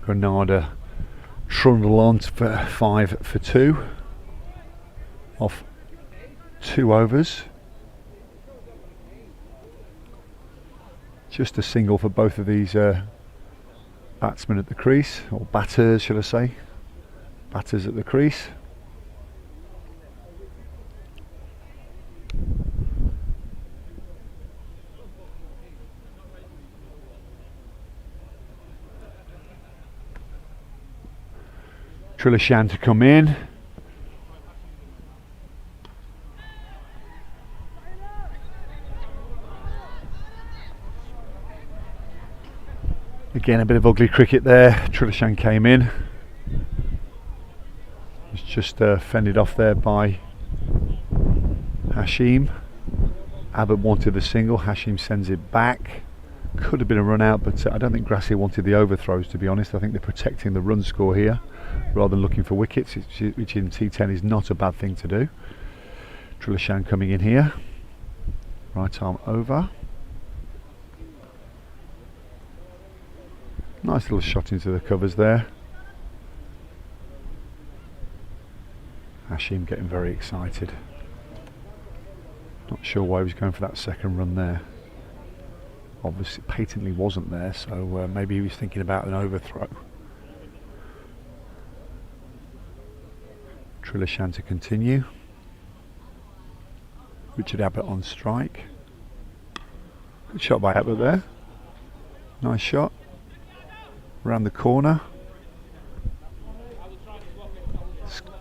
Granada trundle on for 5 for 2 off 2 overs. Just a single for both of these batsmen at the crease, or batters should I say. Batters at the crease. Trilishan to come in. Again, a bit of ugly cricket there. Trilishan came in. Was just fended off there by Hashim. Abbott wanted the single. Hashim sends it back. Could have been a run out, but I don't think Gracia wanted the overthrows, to be honest. I think they're protecting the run score here rather than looking for wickets, which in T10 is not a bad thing to do. Trilishan coming in here. Right arm over. Nice little shot into the covers there. Hashim getting very excited. Not sure why he was going for that second run there. Obviously patently wasn't there, so maybe he was thinking about an overthrow. Trilishan to continue. Richard Abbott on strike. Good shot by Abbott there. Nice shot. Around the corner.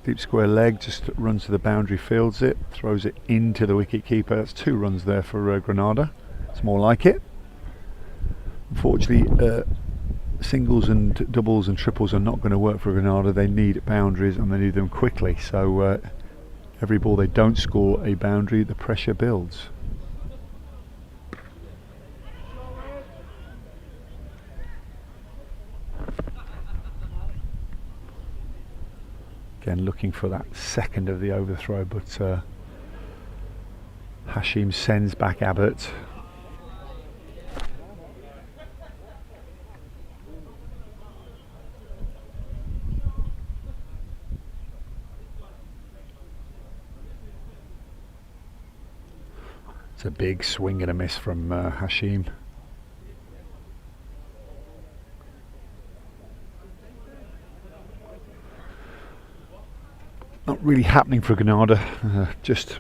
Deep square leg, just runs to the boundary, fields it, throws it into the wicket keeper. That's 2 runs there for Granada. It's more like it. Unfortunately, singles and doubles and triples are not going to work for Granada. They need boundaries and they need them quickly. So every ball they don't score a boundary, the pressure builds. Again, looking for that second of the overthrow, but Hashim sends back Abbott. It's a big swing and a miss from Hashim. Not really happening for Granada. Just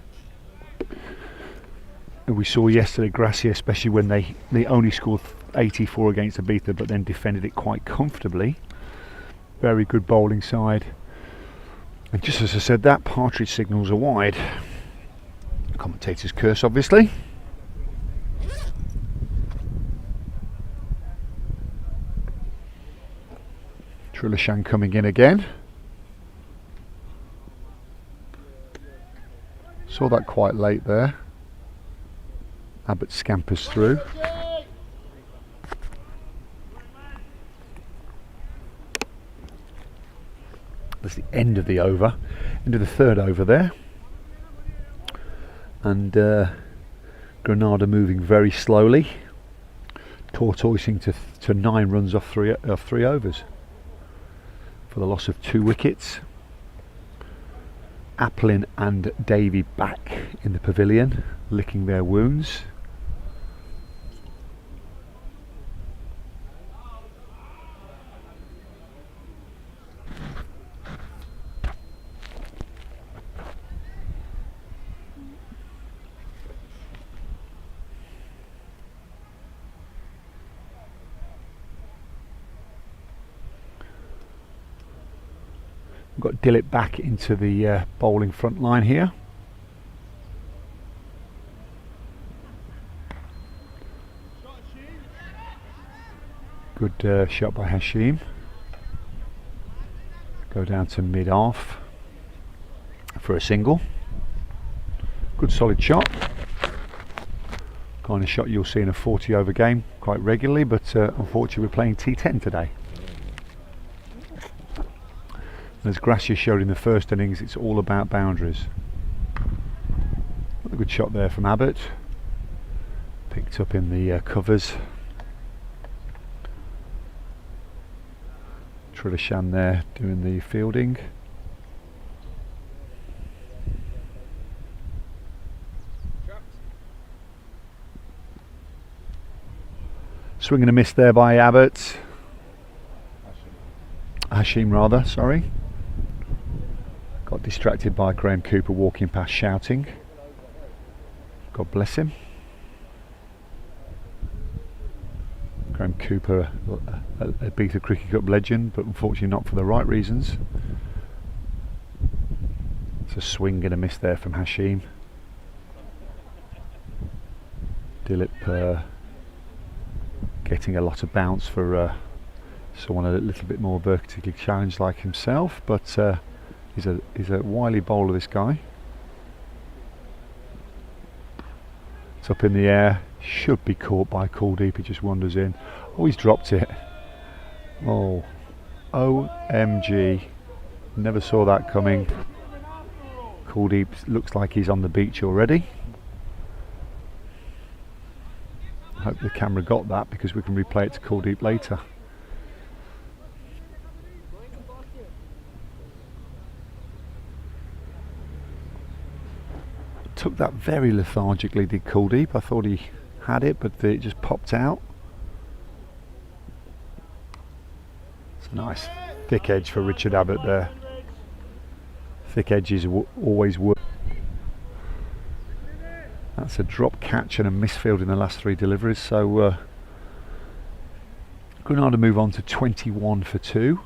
we saw yesterday Gracia, especially when they only scored 84 against Ibiza, but then defended it quite comfortably. Very good bowling side. And just as I said, that Partridge signals are wide. Commentator's curse, obviously. Trilishan coming in again. Saw that quite late there. Abbott scampers through. That's the end of the over, end of the third over there. And Granada moving very slowly, tortoising to 9 runs off 3 overs for the loss of 2 wickets. Applin and Davey back in the pavilion, licking their wounds. We've got Dilip back into the bowling front line here. Good shot by Hashim. Go down to mid-off for a single. Good solid shot. Kind of shot you'll see in a 40 over game quite regularly, but unfortunately we're playing T10 today. As Gracia showed in the first innings, it's all about boundaries. Another good shot there from Abbott. Picked up in the covers. Trilishan there doing the fielding. Swing and a miss there by Abbott. Hashim rather, sorry. Got distracted by Graham Cooper walking past shouting. God bless him. Graham Cooper, a Beta Cricket Cup legend, but unfortunately not for the right reasons. It's a swing and a miss there from Hashim. Dilip getting a lot of bounce for someone a little bit more vertically challenged like himself, but he's a wily bowler, this guy. It's up in the air, should be caught by Kuldeep, he just wanders in. Oh, he's dropped it. Oh, OMG, never saw that coming. Kuldeep looks like he's on the beach already. I hope the camera got that, because we can replay it to Kuldeep later. Took that very lethargically, did Kuldeep. I thought he had it, but it just popped out. It's a nice thick edge for Richard Abbott there. Thick edges always work. That's a drop catch and a misfield in the last 3 deliveries, so Granada move on to 21 for 2.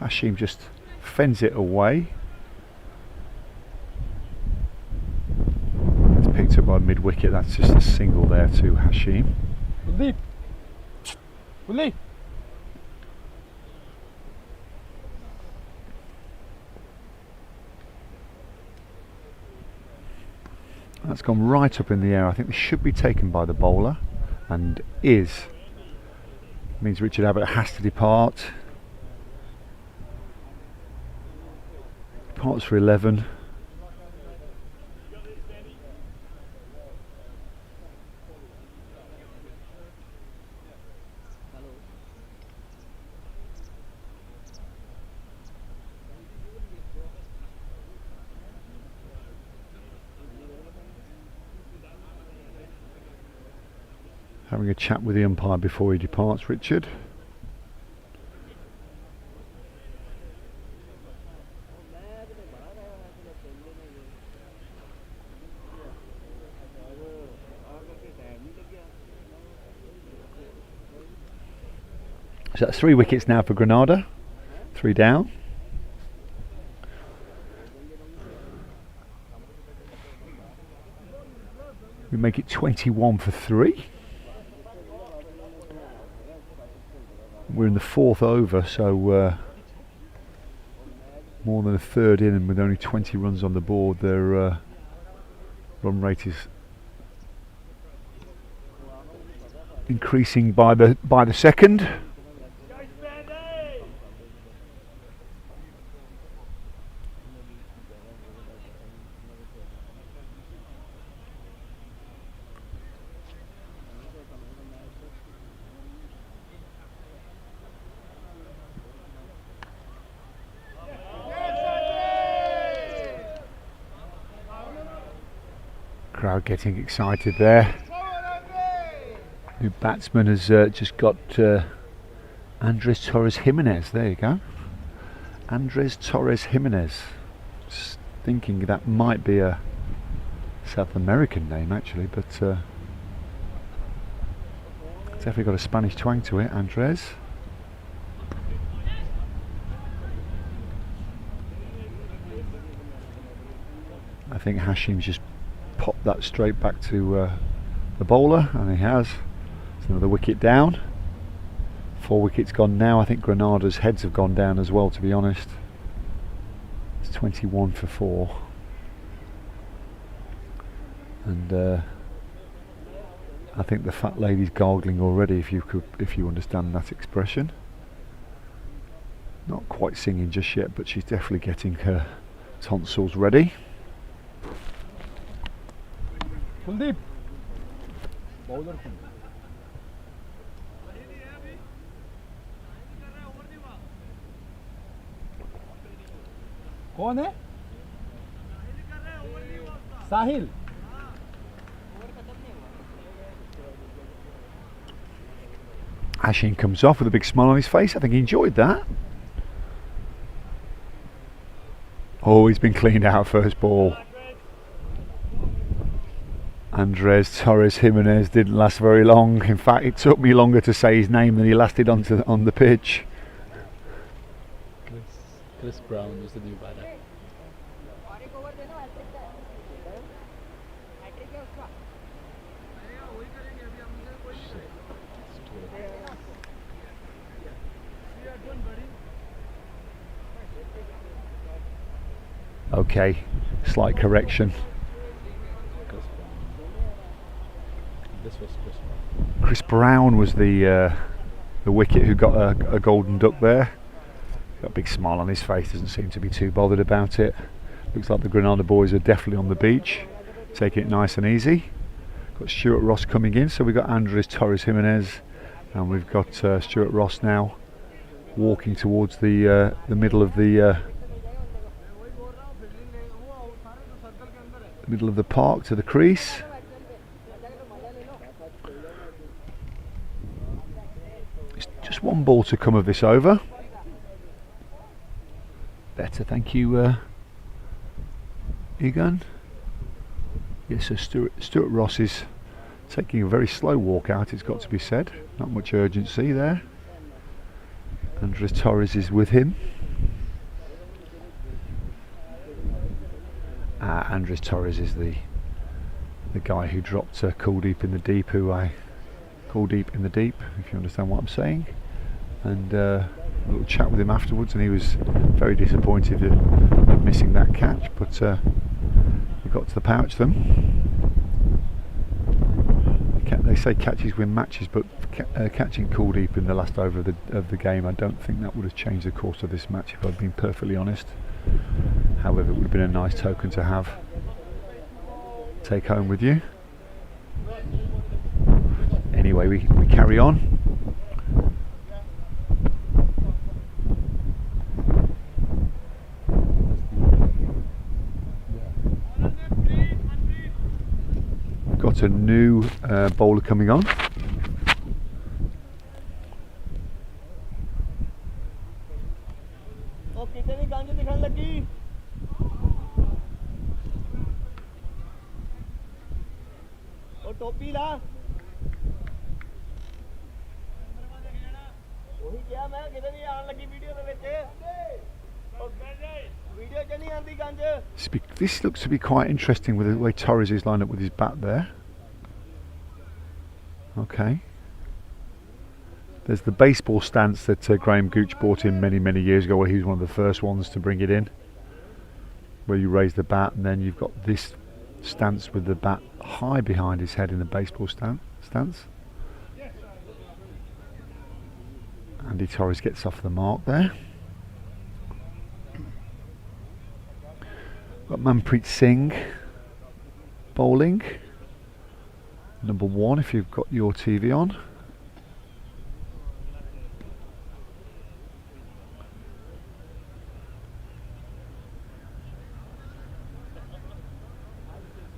Hashim just fends it away. It's picked up by mid-wicket. That's just a single there to Hashim. That's gone right up in the air. I think this should be taken by the bowler, and is. Means Richard Abbott has to depart. Departs for 11. Having a chat with the umpire before he departs, Richard. So that's 3 wickets now for Granada, 3 down. We make it 21 for 3. We're in the 4th over, so more than a third in, and with only 20 runs on the board, their run rate is increasing by the second. Crowd getting excited there. New batsman has just got Andres Torres Jimenez, there you go. Andres Torres Jimenez. Just thinking that might be a South American name actually, but definitely got a Spanish twang to it, Andres. I think Hashim's just popped that straight back to the bowler, and he has. It's another wicket down. 4 wickets gone now. I think Granada's heads have gone down as well, to be honest. It's 21 for 4. And I think the fat lady's gargling already, if you understand that expression. Not quite singing just yet, but she's definitely getting her tonsils ready. Kuldeep. Bowler. कौन है? साहिल. Hashim comes off with a big smile on his face. I think he enjoyed that. Oh, he's been cleaned out first ball. Andres Torres Jimenez didn't last very long. In fact, it took me longer to say his name than he lasted on the pitch. Chris Brown was the new batter. Okay, slight correction. This was Chris Brown. Chris Brown was the wicket who got a golden duck there. Got a big smile on his face, doesn't seem to be too bothered about it. Looks like the Granada boys are definitely on the beach, taking it nice and easy. Got Stuart Ross coming in, so we've got Andres Torres Jimenez, and we've got Stuart Ross now walking towards the middle of the park to the crease. It's just one ball to come of this over. Better, thank you, Egan. Yes, so Stuart Ross is taking a very slow walk out, it's got to be said. Not much urgency there. Andres Torres is with him. Andres Torres is the guy who dropped Kuldeep in the deep, Kuldeep in the deep, if you understand what I'm saying. And a little chat with him afterwards, and he was very disappointed at missing that catch, but he got to the pouch them. They say catches win matches, but catching Kuldeep in the last over of the game, I don't think that would have changed the course of this match, if I've been perfectly honest. However, it would have been a nice token to take home with you. Anyway, we carry on. Got a new bowler coming on. This looks to be quite interesting with the way Torres is lined up with his bat there. Okay. There's the baseball stance that Graham Gooch brought in many years ago, where he was one of the first ones to bring it in, where you raise the bat, and then you've got this stance with the bat high behind his head in the baseball stance. Andy Torres gets off the mark there. Got Manpreet Singh bowling, number 1 if you've got your TV on.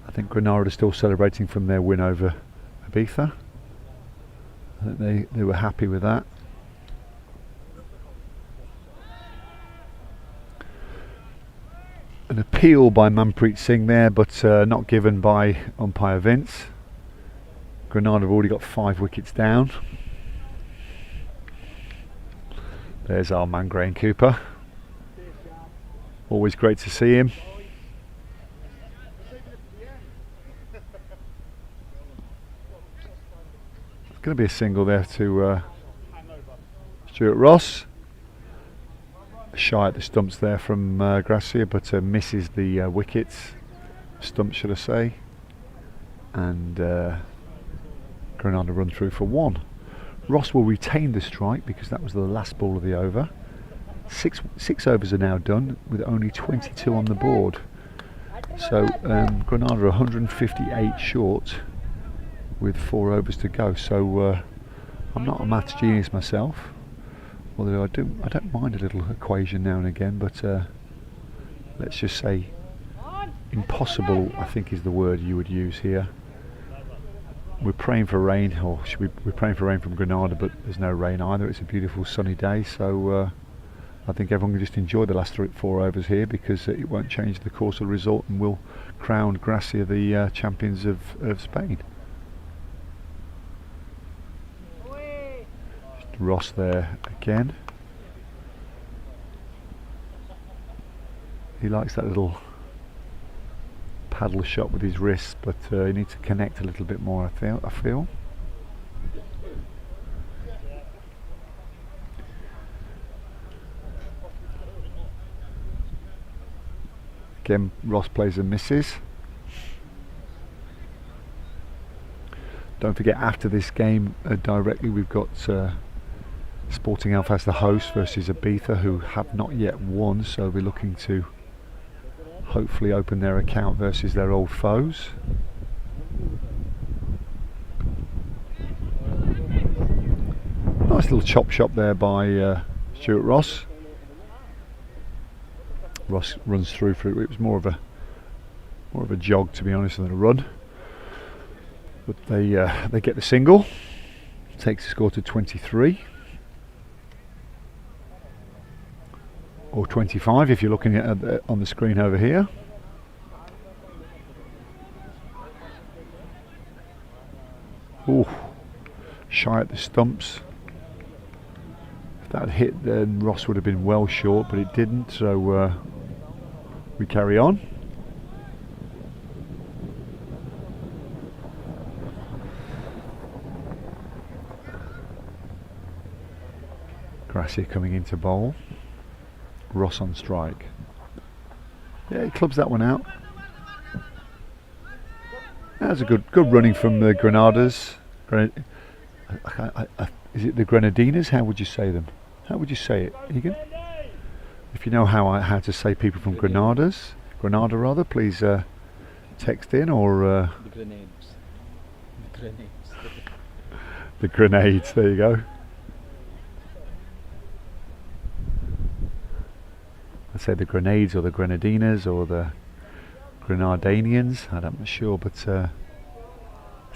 I think Granada are still celebrating from their win over Ibiza. I think they were happy with that. An appeal by Manpreet Singh there, but not given by umpire Vince. Granada have already got 5 wickets down. There's our man Graham Cooper. Always great to see him. It's going to be a single there to Stuart Ross. Shy at the stumps there from Gracia, but misses the wickets. Stumps, should I say. And Granada run through for 1. Ross will retain the strike because that was the last ball of the over. Six overs are now done with only 22 on the board. So Granada are 158 short with 4 overs to go. So I'm not a maths genius myself, although I don't mind a little equation now and again. But let's just say impossible, I think, is the word you would use here. We're praying for rain, or we're praying for rain from Granada, but there's no rain either. It's a beautiful sunny day, so I think everyone can just enjoy the last 4 overs here, because it won't change the course of the result, and will crown Gracia the champions of Spain. Just Ross there again. He likes that little paddle shot with his wrist, but he needs to connect a little bit more, I feel. Again, Ross plays and misses. Don't forget, after this game directly we've got Sporting Alfas, the host, versus Ibiza, who have not yet won, so we're looking to hopefully open their account versus their old foes. Nice little chop shop there by Stuart Ross. Ross runs through for it. It was more of a jog, to be honest, than a run. But they get the single. Takes the score to 23. Or 25 if you're looking at on the screen over here. Ooh, shy at the stumps. If that had hit, then Ross would have been well short, but it didn't, so we carry on. Gracia coming into bowl. Ross on strike. Yeah, he clubs that one out. That's a good running from the Granadas. Is it the Grenadinas? How would you say them? How would you say it, Egan? If you know how to say people from Granada rather, please text in, or The grenades. The grenades. the grenades. There you go. I say the Grenades or the Grenadinas or the Grenadanians. I'm not sure, but it's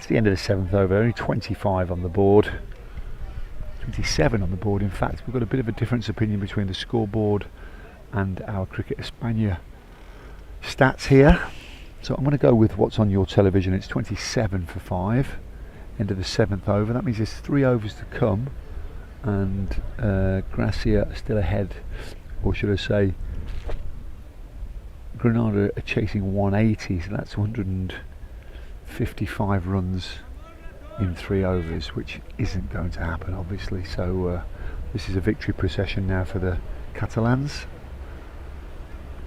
the end of the 7th over. Only 25 on the board. 27 on the board. In fact, we've got a bit of a difference opinion between the scoreboard and our Cricket España stats here. So I'm going to go with what's on your television. It's 27 for 5. End of the 7th over. That means there's 3 overs to come, and Gracia still ahead, or should I say Granada are chasing 180, so that's 155 runs in 3 overs, which isn't going to happen, obviously. So this is a victory procession now for the Catalans.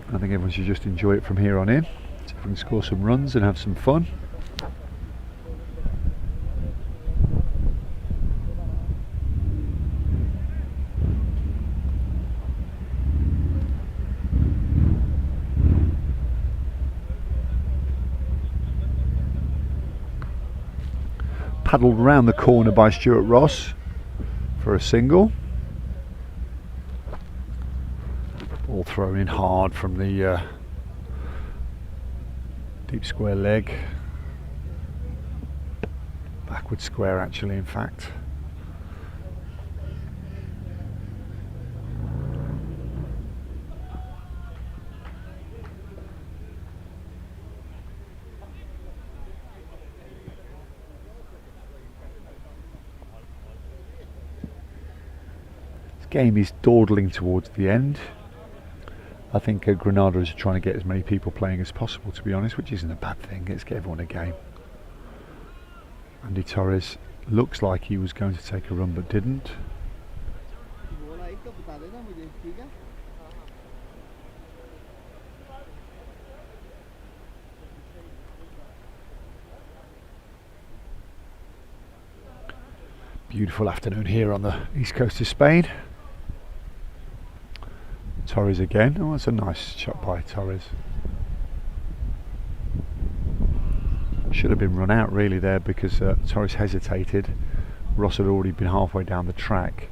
I think everyone should just enjoy it from here on in, so if we can score some runs and have some fun. Paddled round the corner by Stuart Ross for a single. Ball thrown in hard from the deep square leg. Backward square, actually, in fact. Game is dawdling towards the end. I think Granada is trying to get as many people playing as possible, to be honest, which isn't a bad thing. Let's get everyone a game. Andy Torres looks like he was going to take a run but didn't. Beautiful afternoon here on the east coast of Spain. Torres again. Oh, that's a nice shot by Torres. Should have been run out really there because Torres hesitated. Ross had already been halfway down the track.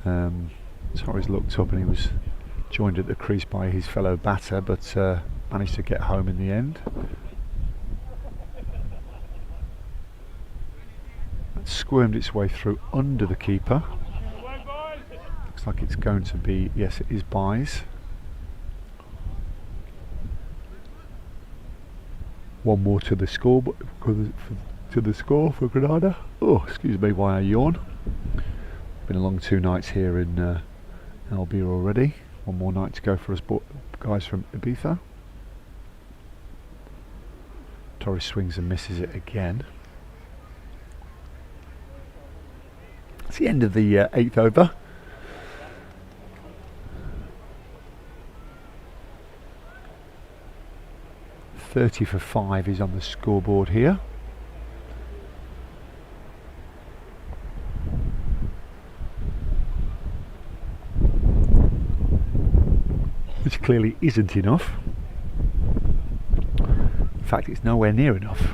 Torres looked up and he was joined at the crease by his fellow batter, but managed to get home in the end. Squirmed its way through under the keeper. Looks like it's going to be, yes, it is buys. One more to the score, to the score for Granada. Oh, excuse me, why I yawn. Been a long 2 nights here in Albion already. One more night to go for us guys from Ibiza. Torres swings and misses it again. It's the end of the 8th over. .30 for 5 is on the scoreboard here. Which clearly isn't enough. In fact, it's nowhere near enough.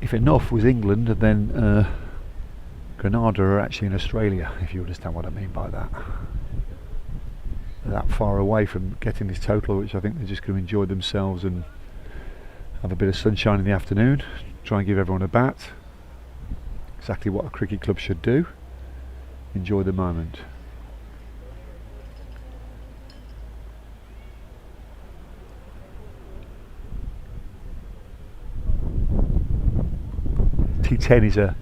If enough was England, then Granada are actually in Australia, if you understand what I mean by that. They're that far away from getting this total, which I think they're just going to enjoy themselves and have a bit of sunshine in the afternoon, try and give everyone a bat. Exactly what a cricket club should do. Enjoy the moment. T10 is a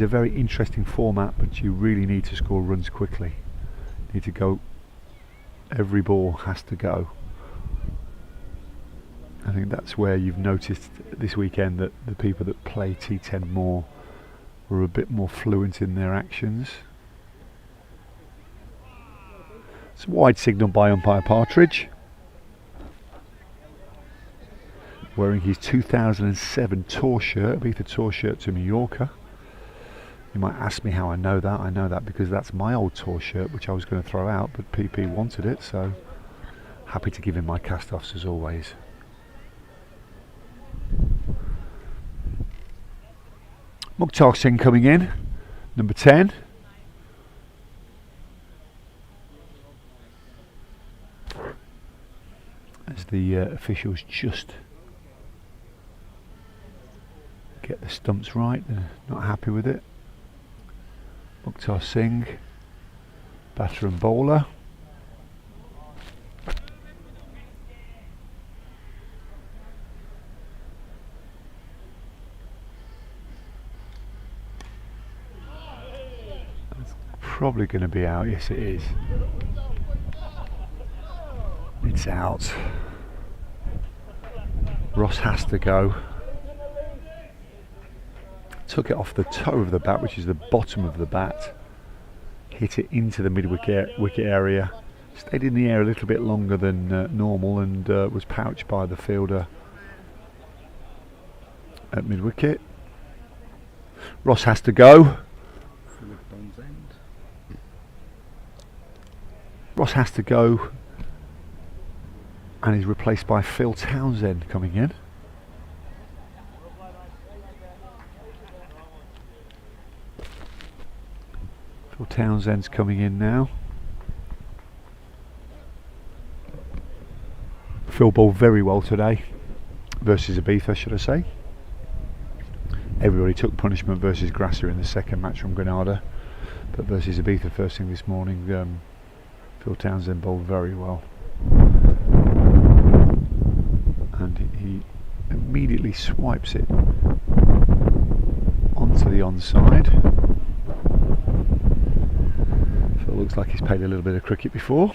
very interesting format, but you really need to score runs quickly. You need to go, every ball has to go. I think that's where you've noticed this weekend that the people that play T10 more were a bit more fluent in their actions. It's a wide signal by umpire Partridge, wearing his 2007 tour shirt, Ibiza tour shirt to Mallorca. You might ask me how I know that. I know that because that's my old tour shirt, which I was going to throw out, but PP wanted it, so happy to give him my cast-offs as always. Mukhtar Singh coming in, number 10. As the officials just get the stumps right, they're not happy with it. Mukhtar Singh, batter and bowler. That's probably going to be out. Yes, it is. It's out. Ross has to go. Took it off the toe of the bat, which is the bottom of the bat, hit it into the mid-wicket area, stayed in the air a little bit longer than normal, and was pouched by the fielder at mid-wicket. Ross has to go. Ross has to go, and he's replaced by Phil Townsend coming in. Townsend's coming in now. Phil bowled very well today versus Ibiza, should I say. Everybody took punishment versus Gracia in the second match from Granada, but versus Ibiza first thing this morning, Phil Townsend bowled very well, and he immediately swipes it onto the onside. looks like he's played a little bit of cricket before.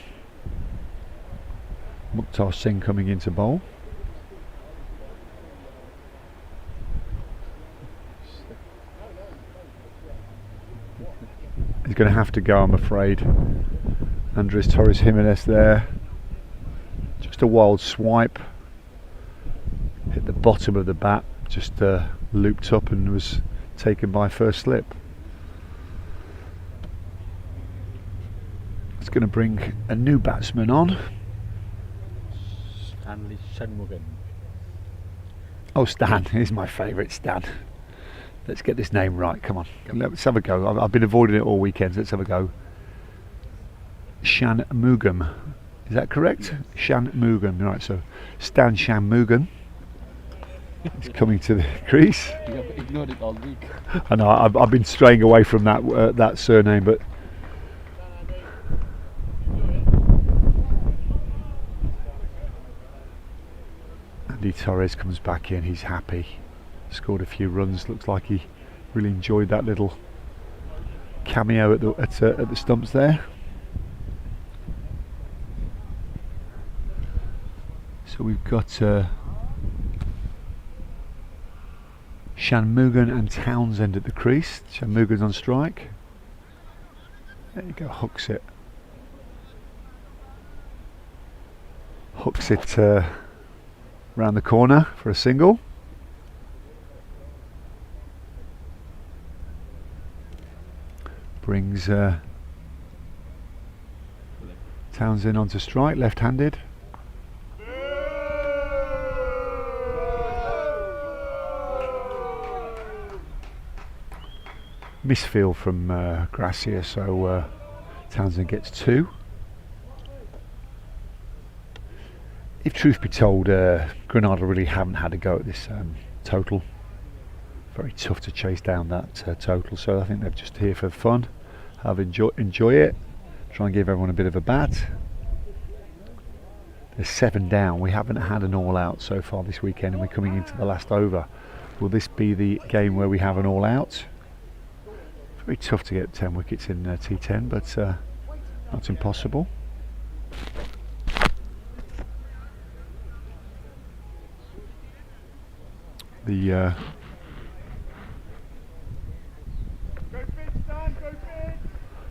Mukhtar Singh coming into bowl. He's going to have to go, I'm afraid. Andres Torres Jimenez there. Just a wild swipe. Hit the bottom of the bat, just looped up and was taken by first slip. It's going to bring a new batsman on. Stanley Shanmugan. Oh, Stan is my favourite, Stan. Let's get this name right, come on. Let's have a go. I've been avoiding it all weekend, so let's have a go. Shanmugam. Is that correct? Shanmugam, right, so Stan Shanmugam is coming to the crease. You have ignored it all week. I know, I've been straying away from that surname, but Andy Torres comes back in, he's happy. Scored a few runs, looks like he really enjoyed that little cameo at the stumps there. So we've got Shanmugam and Townsend at the crease. Shanmugam's on strike. There you go, hooks it. Hooks it round the corner for a single. Brings Townsend onto strike, left-handed. Misfield from Gracia, so Townsend gets 2. If truth be told, Granada really haven't had a go at this total. Very tough to chase down that total, so I think they're just here for fun. Enjoy it. Try and give everyone a bit of a bat. There's 7 down. We haven't had an all-out so far this weekend, and we're coming into the last over. Will this be the game where we have an all-out? Very tough to get 10 wickets in T10, but not impossible. The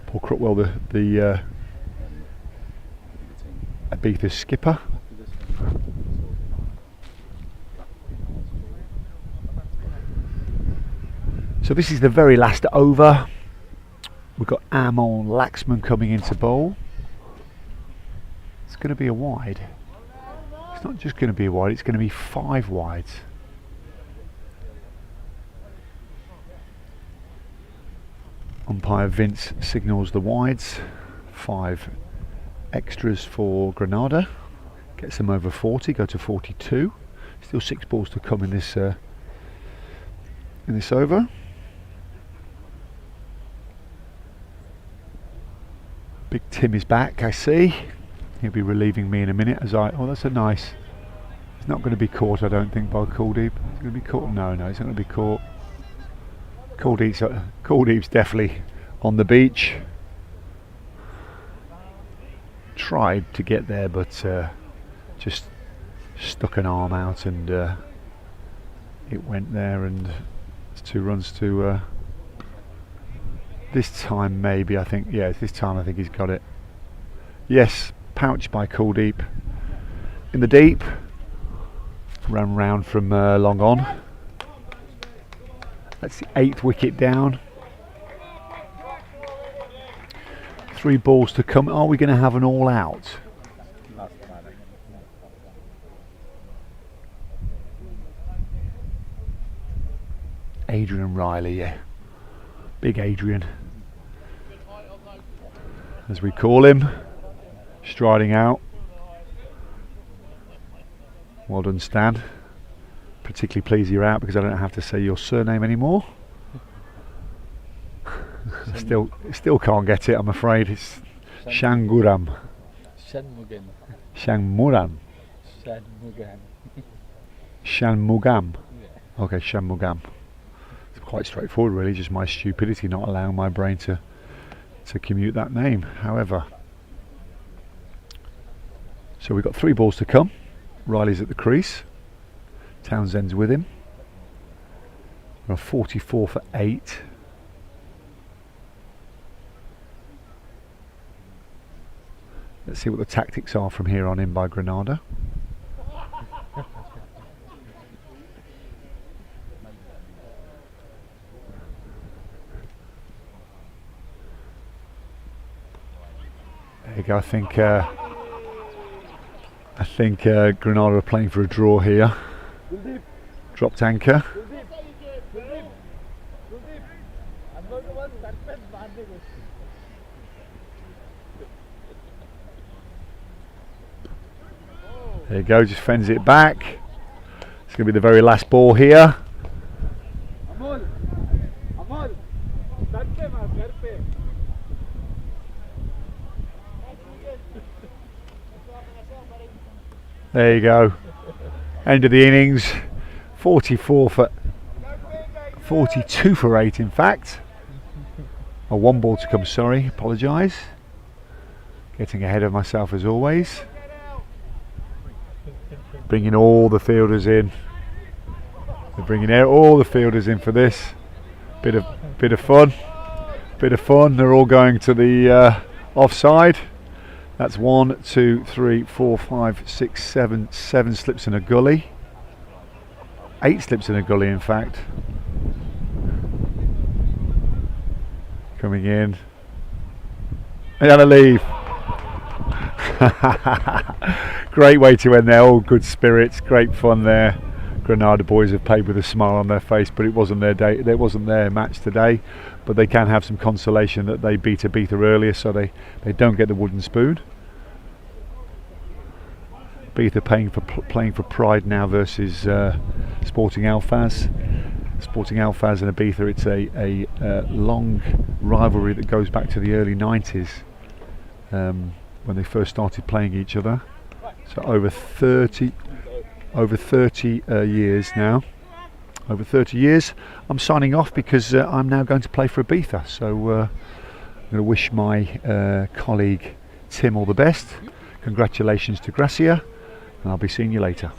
Paul Crutwell, the Ibiza skipper. So this is the very last over. We've got Amon Laxman coming into bowl. It's going to be a wide. It's not just going to be a wide, it's going to be 5 wides. Umpire Vince signals the wides. 5 extras for Granada. Gets them over 40, go to 42. Still 6 balls to come in this over. Big Tim is back, I see. He'll be relieving me in a minute as oh, that's a nice. It's not going to be caught, I don't think, by Kuldeep. It's going to be caught. No, it's not going to be caught. Kuldeep's definitely on the beach. Tried to get there, but just stuck an arm out, and it went there, and it's 2 runs to. This time maybe, I think, yeah, this time I think he's got it. Yes, pouch by Kuldeep. In the deep. Ran round from long on. That's the 8th wicket down. 3 balls to come. Are we going to have an all out? Adrian Riley, yeah. Big Adrian, as we call him, striding out. Well done, Stan. Particularly pleased you're out because I don't have to say your surname anymore. still can't get it, I'm afraid. It's Shanmuram. Shanmugan. Shanmuram. Shanmugan. Shanmugam. Yeah. Okay, Shanmugam. It's quite straightforward, really. Just my stupidity not allowing my brain to to commute that name. However, so we've got 3 balls to come. Riley's at the crease. Townsend's with him. We're 44 for 8. Let's see what the tactics are from here on in by Granada. There you go. I think Granada are playing for a draw here. Dropped anchor. There you go, just fends it back. It's going to be the very last ball here. There you go. End of the innings. 42 for 8 in fact. Oh, 1 ball to come, sorry, apologise. Getting ahead of myself as always. Bringing all the fielders in. They're bringing all the fielders in for this. Bit of fun. They're all going to the offside. That's 1, 2, 3, 4, 5, 6, 7 slips in a gully. 8 slips in a gully in fact. Coming in. And a leave. Great way to end there. All good spirits, great fun there. Granada boys have played with a smile on their face, but it wasn't their day. It wasn't their match today. But they can have some consolation that they beat a beater earlier, so they don't get the wooden spoon. Beater playing for pride now versus Sporting Alfas. Sporting Alfas and Ibiza, it's a long rivalry that goes back to the early 90s when they first started playing each other. So over 30 years now. Over 30 years. I'm signing off because I'm now going to play for Ibiza. So I'm going to wish my colleague Tim all the best. Congratulations to Gracia, and I'll be seeing you later.